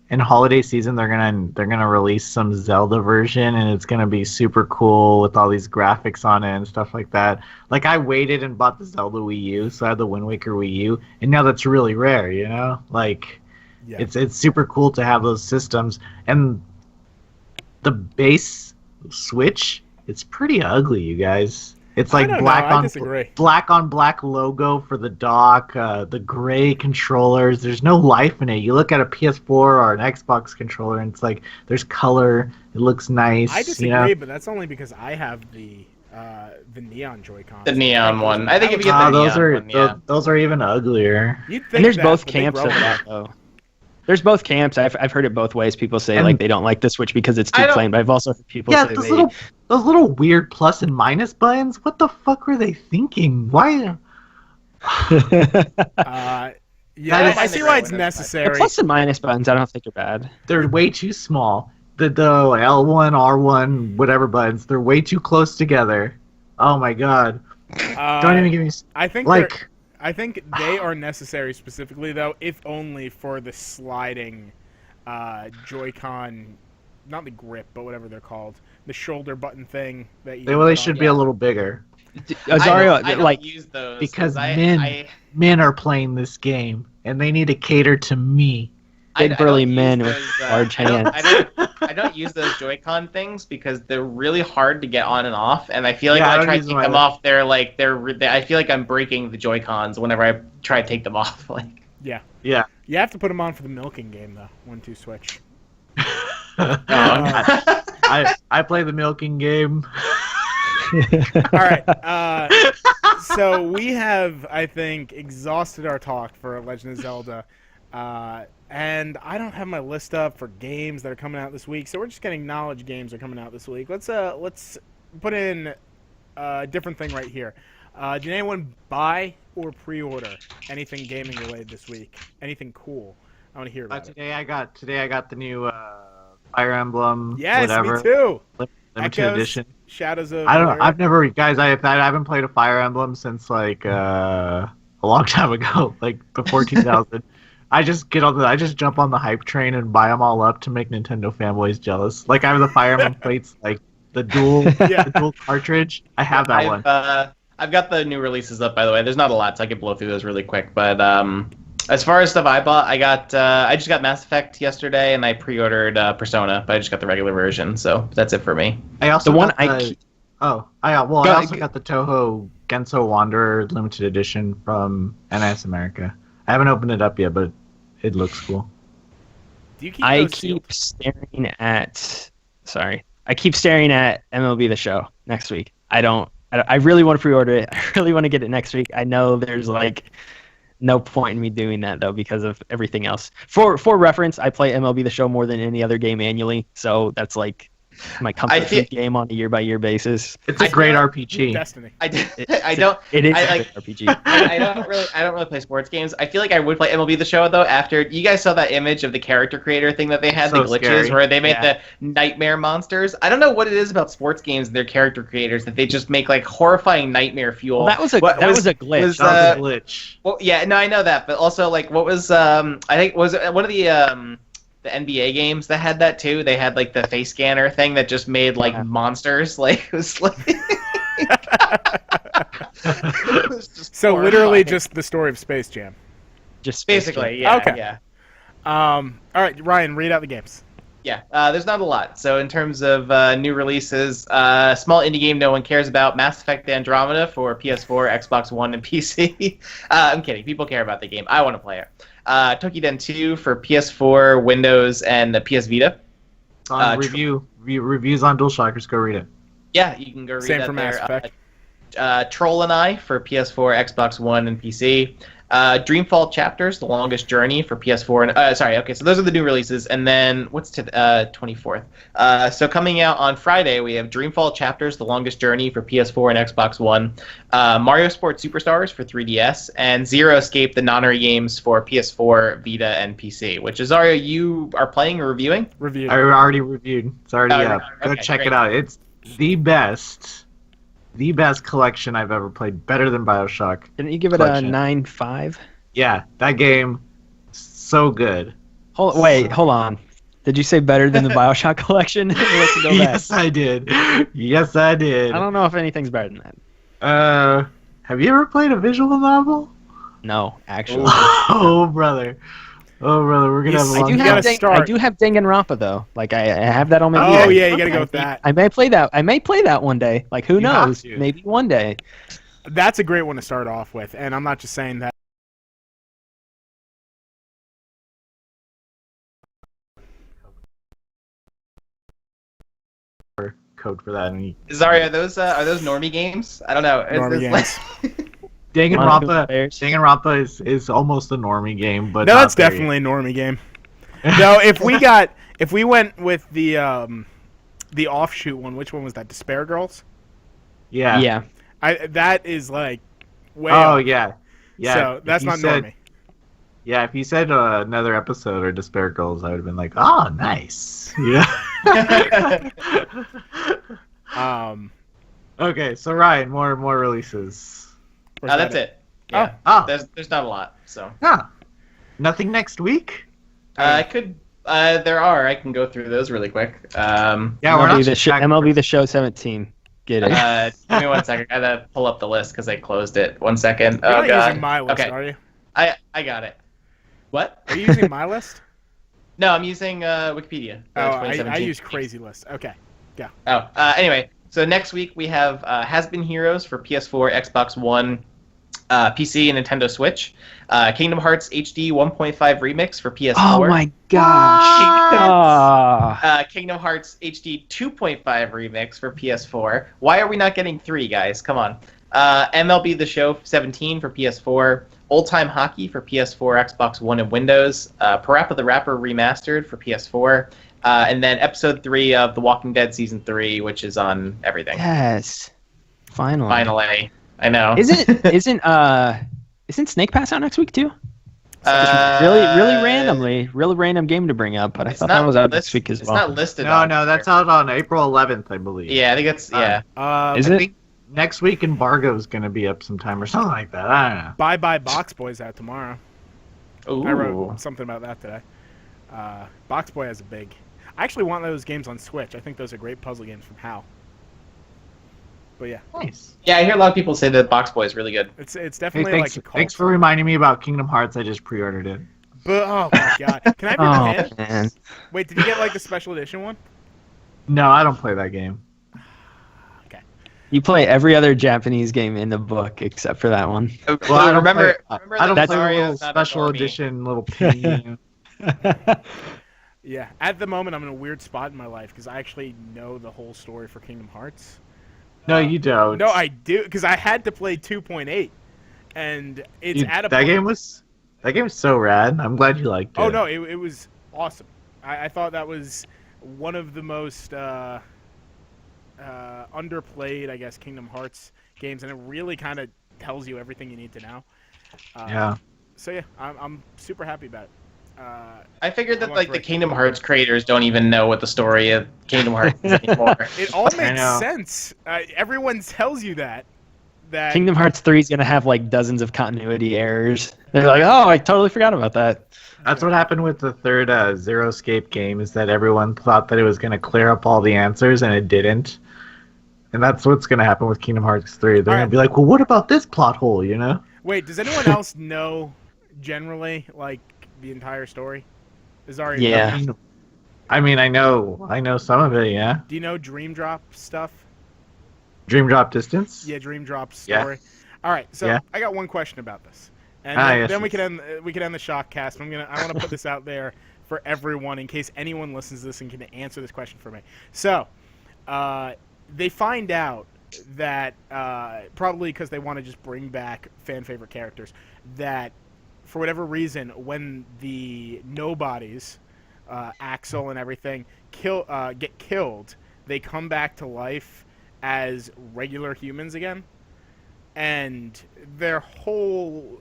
in holiday season they're gonna release some Zelda version and it's gonna be super cool with all these graphics on it and stuff like that. Like I waited and bought the Zelda Wii U, so I had the Wind Waker Wii U, and now that's really rare, you know? Like it's super cool to have those systems, and the base Switch, it's pretty ugly, you guys. It's like black on black logo for the dock, the gray controllers. There's no life in it. You look at a PS4 or an Xbox controller, and it's like there's color. It looks nice. I disagree, but that's only because I have the neon Joy-Cons. The neon one. I think if you get the neon one, those are even uglier. And there's both camps of that, though. There's both camps. I've heard it both ways. People say like they don't like the Switch because it's too plain, but I've also heard people say those little weird plus and minus buttons. What the fuck were they thinking? Why? I see why it's necessary. The plus and minus buttons, I don't think are bad. They're way too small. The L1, R1, whatever buttons, they're way too close together. Oh my god! Don't even give me. I think they are necessary specifically, though, if only for the sliding Joy-Con, not the grip, but whatever they're called, the shoulder button thing that you. They should be a little bigger. Azario, I don't use those because men are playing this game, and they need to cater to me. Big burly men with large hands. I don't use those Joy-Con things because they're really hard to get on and off, and I feel like when I try to take them off, I feel like I'm breaking the Joy-Cons whenever I try to take them off. Like. Yeah. You have to put them on for the milking game though. 1-2 switch. I play the milking game. All right. So we have, I think, exhausted our talk for Legend of Zelda. And I don't have my list up for games that are coming out this week, so we're just getting knowledge games are coming out this week. Let's put in a different thing right here. Did anyone buy or pre-order anything gaming related this week? Anything cool? I want to hear about it. Today I got the new Fire Emblem. Yes, whatever. Me too. Limited edition. Shadows of. I don't know. I've never, guys. I haven't played a Fire Emblem since like a long time ago, like before 2000. I just jump on the hype train and buy them all up to make Nintendo fanboys jealous. Like I have the Fire Emblem plates, like the dual cartridge. I have that one. I've got the new releases up, by the way. There's not a lot, so I can blow through those really quick. But as far as stuff I bought, I just got Mass Effect yesterday, and I pre-ordered Persona, but I just got the regular version. So that's it for me. I also got the Toho Genso Wanderer limited edition from NIS America. I haven't opened it up yet, but it looks cool. I keep staring at MLB The Show next week. I really want to pre-order it. I really want to get it next week. I know there's like no point in me doing that though because of everything else. For reference, I play MLB The Show more than any other game annually, so that's like my comfort food game on a year-by-year basis. It's a great RPG. Destiny. It is a great RPG. I don't really play sports games. I feel like I would play MLB The Show though. After you guys saw that image of the character creator thing that they had, the glitches scary. Where they made the nightmare monsters. I don't know what it is about sports games and their character creators that they just make like horrifying nightmare fuel. That was a glitch. That was a glitch. Well, yeah, no, I know that, but also like what was I think was one of the NBA games that had that too. They had like the face scanner thing that just made like monsters. Like it was like. It was just so horrifying. Literally just the story of Space Jam. Just basically, yeah. Okay. Yeah. All right, Ryan, read out the games. Yeah, there's not a lot. So in terms of new releases, small indie game no one cares about, Mass Effect Andromeda for PS4, Xbox One, and PC. I'm kidding. People care about the game. I want to play it. Tokiden 2 for PS4, Windows, and the PS Vita. Reviews on DualShockers. Go read it. Yeah, you can go read Same that for there. Mass Effect. Troll and I for PS4, Xbox One, and PC. Dreamfall Chapters: The Longest Journey for PS4. And so those are the new releases. And then what's to 24th? So coming out on Friday, we have Dreamfall Chapters: The Longest Journey for PS4 and Xbox One, Mario Sports Superstars for 3DS, and Zero Escape: The Nonary Games for PS4, Vita, and PC. Which Azario, you are playing or reviewing? I already reviewed. It's already up. Go check it out. It's the best collection I've ever played. Better than BioShock. Didn't you give it a 9.5? Yeah, that game, so good. Hold on. Did you say better than the BioShock collection? Let's go back. Yes, I did. Yes, I did. I don't know if anything's better than that. Have you ever played a visual novel? No, actually. Oh, brother. We're gonna have a long I do have Danganronpa though. Like I have that on my. Oh yeah, you gotta go with that. I may play that one day. Like who knows? Maybe one day. That's a great one to start off with, and I'm not just saying that. Code for that. Zaria, are those normie games? I don't know. Normie games. Danganronpa is almost a normie game, but no, that's definitely a normie game. No, if we went with the offshoot one, which one was that? Despair Girls? Yeah. Yeah. That is like way. Oh up. yeah. So that's not normie. Yeah, if you said another episode or Despair Girls, I would have been like, oh, nice. Yeah. Okay, so Ryan, more releases. That's it. Yeah. There's not a lot. So. Nothing next week. I could. There are. I can go through those really quick. Yeah, MLB The Show 17. Get it. Give me 1 second. I gotta pull up the list because I closed it. 1 second. You're Oh not god. using my list, Okay. are you? I got it. What? Are you using my list? No, I'm using Wikipedia. I use Crazy List. Okay. Go. Anyway, so next week we have Has Been Heroes for PS4, Xbox One, PC, and Nintendo Switch. Kingdom Hearts HD 1.5 Remix for PS4. Oh my gosh. Kingdom Hearts HD 2.5 Remix for PS4. Why are we not getting 3, guys? Come on. MLB The Show 17 for PS4. Old Time Hockey for PS4, Xbox One, and Windows. Parappa the Rapper Remastered for PS4. And then Episode 3 of The Walking Dead Season 3, which is on everything. Yes. Finally. I know. Isn't Snake Pass out next week too? Really random game to bring up, but I thought that was out next week as well. It's not listed. No, that's out on April 11th, I believe. Yeah, I think it's Is I it? think next week Embargo's gonna be up sometime or something like that. I don't know. Bye Bye Box Boy's out tomorrow. Ooh. I wrote something about that today. Box Boy has a big. I actually want those games on Switch. I think those are great puzzle games from HAL. But yeah. Nice. Yeah, I hear a lot of people say that Box Boy is really good. It's definitely thanks, like a cult. thanks for reminding me about Kingdom Hearts. I just pre-ordered it. But oh my god, can I be the hint? Man. Wait, did you get like the special edition one? No, I don't play that game. Okay. You play every other Japanese game in the book except for that one. Well, I don't play that the little Zario's not a special normie. edition little pin. Yeah, at the moment I'm in a weird spot in my life because I actually know the whole story for Kingdom Hearts. No, you don't. No, I do because I had to play 2.8, and it's at a that point. game was so rad. I'm glad you liked it. Oh no, it was awesome. I thought that was one of the most underplayed, I guess, Kingdom Hearts games, and it really kind of tells you everything you need to know. Yeah. So yeah, I'm super happy about it. I figured that like the Kingdom Hearts creators don't even know what the story of Kingdom Hearts is anymore. It all makes sense. Everyone tells you that. Kingdom Hearts 3 is gonna have like dozens of continuity errors. They're like, oh, I totally forgot about that. That's what happened with the third Zero Escape game, is that everyone thought that it was going to clear up all the answers, and it didn't. And that's what's going to happen with Kingdom Hearts 3. They're going to be like, well, what about this plot hole, you know? Wait, does anyone else know, generally, like, the entire story? Azario, Yeah. I mean, I know some of it, yeah. Do you know Dream Drop stuff? Dream Drop Distance? Yeah, Dream Drop story. Yeah. All right, so I got one question about this. And then we can end the ShockCast. I want to put this out there for everyone in case anyone listens to this and can answer this question for me. So, they find out that probably because they want to just bring back fan favorite characters, that for whatever reason, when the nobodies, Axel and everything, get killed, they come back to life as regular humans again, and their whole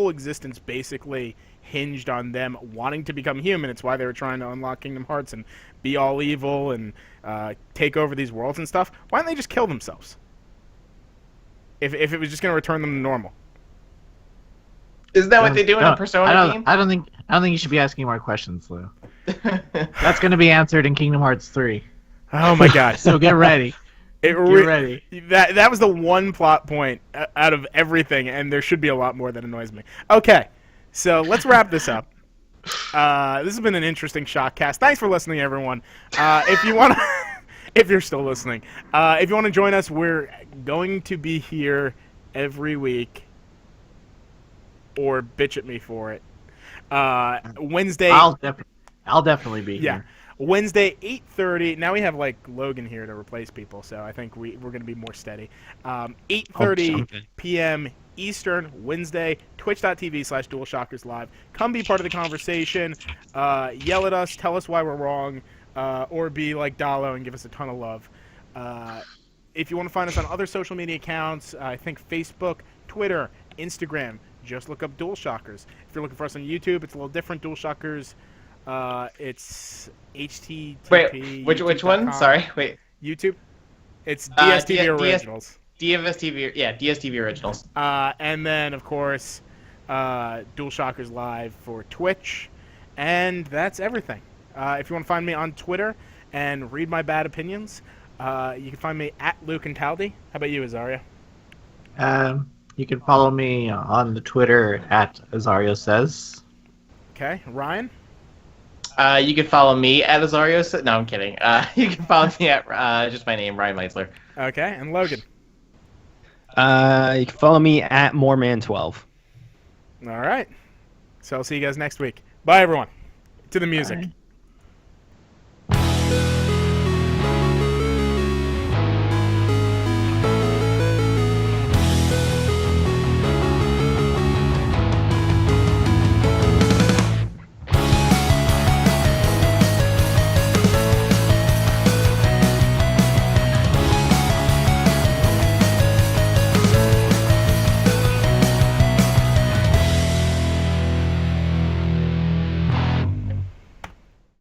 existence basically hinged on them wanting to become human. It's why they were trying to unlock Kingdom Hearts and be all evil and take over these worlds and stuff. Why don't they just kill themselves? If it was just going to return them to normal. Isn't that what they do in a Persona game? I don't think you should be asking more questions, Lou. That's going to be answered in Kingdom Hearts 3. Oh my god. So get ready. Get ready. That was the one plot point out of everything, and there should be a lot more that annoys me. Okay, so let's wrap this up. This has been an interesting ShockCast. Thanks for listening, everyone. If you want to... If you're still listening, if you want to join us, we're going to be here every week, or bitch at me for it. Wednesday. I'll definitely be here. Wednesday, 8:30. Now we have like Logan here to replace people, so I think we're going to be more steady. 8:30 p.m. Eastern, Wednesday, twitch.tv/DualShockers Live. Come be part of the conversation. Yell at us. Tell us why we're wrong. Or be like Dalo and give us a ton of love. If you want to find us on other social media accounts, I think Facebook, Twitter, Instagram, just look up DualShockers. If you're looking for us on YouTube, it's a little different. DualShockers, it's HTTP. Wait, which one? Sorry, wait. YouTube? It's DSTV Originals. DSTV Originals. And then, of course, DualShockers Live for Twitch. And that's everything. If you want to find me on Twitter and read my bad opinions, you can find me at Luke and Taldi. How about you, Azario? You can follow me on the Twitter at Azario Says. Okay, Ryan? You can follow me at Azario. No, I'm kidding. You can follow me at just my name, Ryan Meitzler. Okay, and Logan? You can follow me at Moreman12. All right. So I'll see you guys next week. Bye, everyone. To the music. Bye.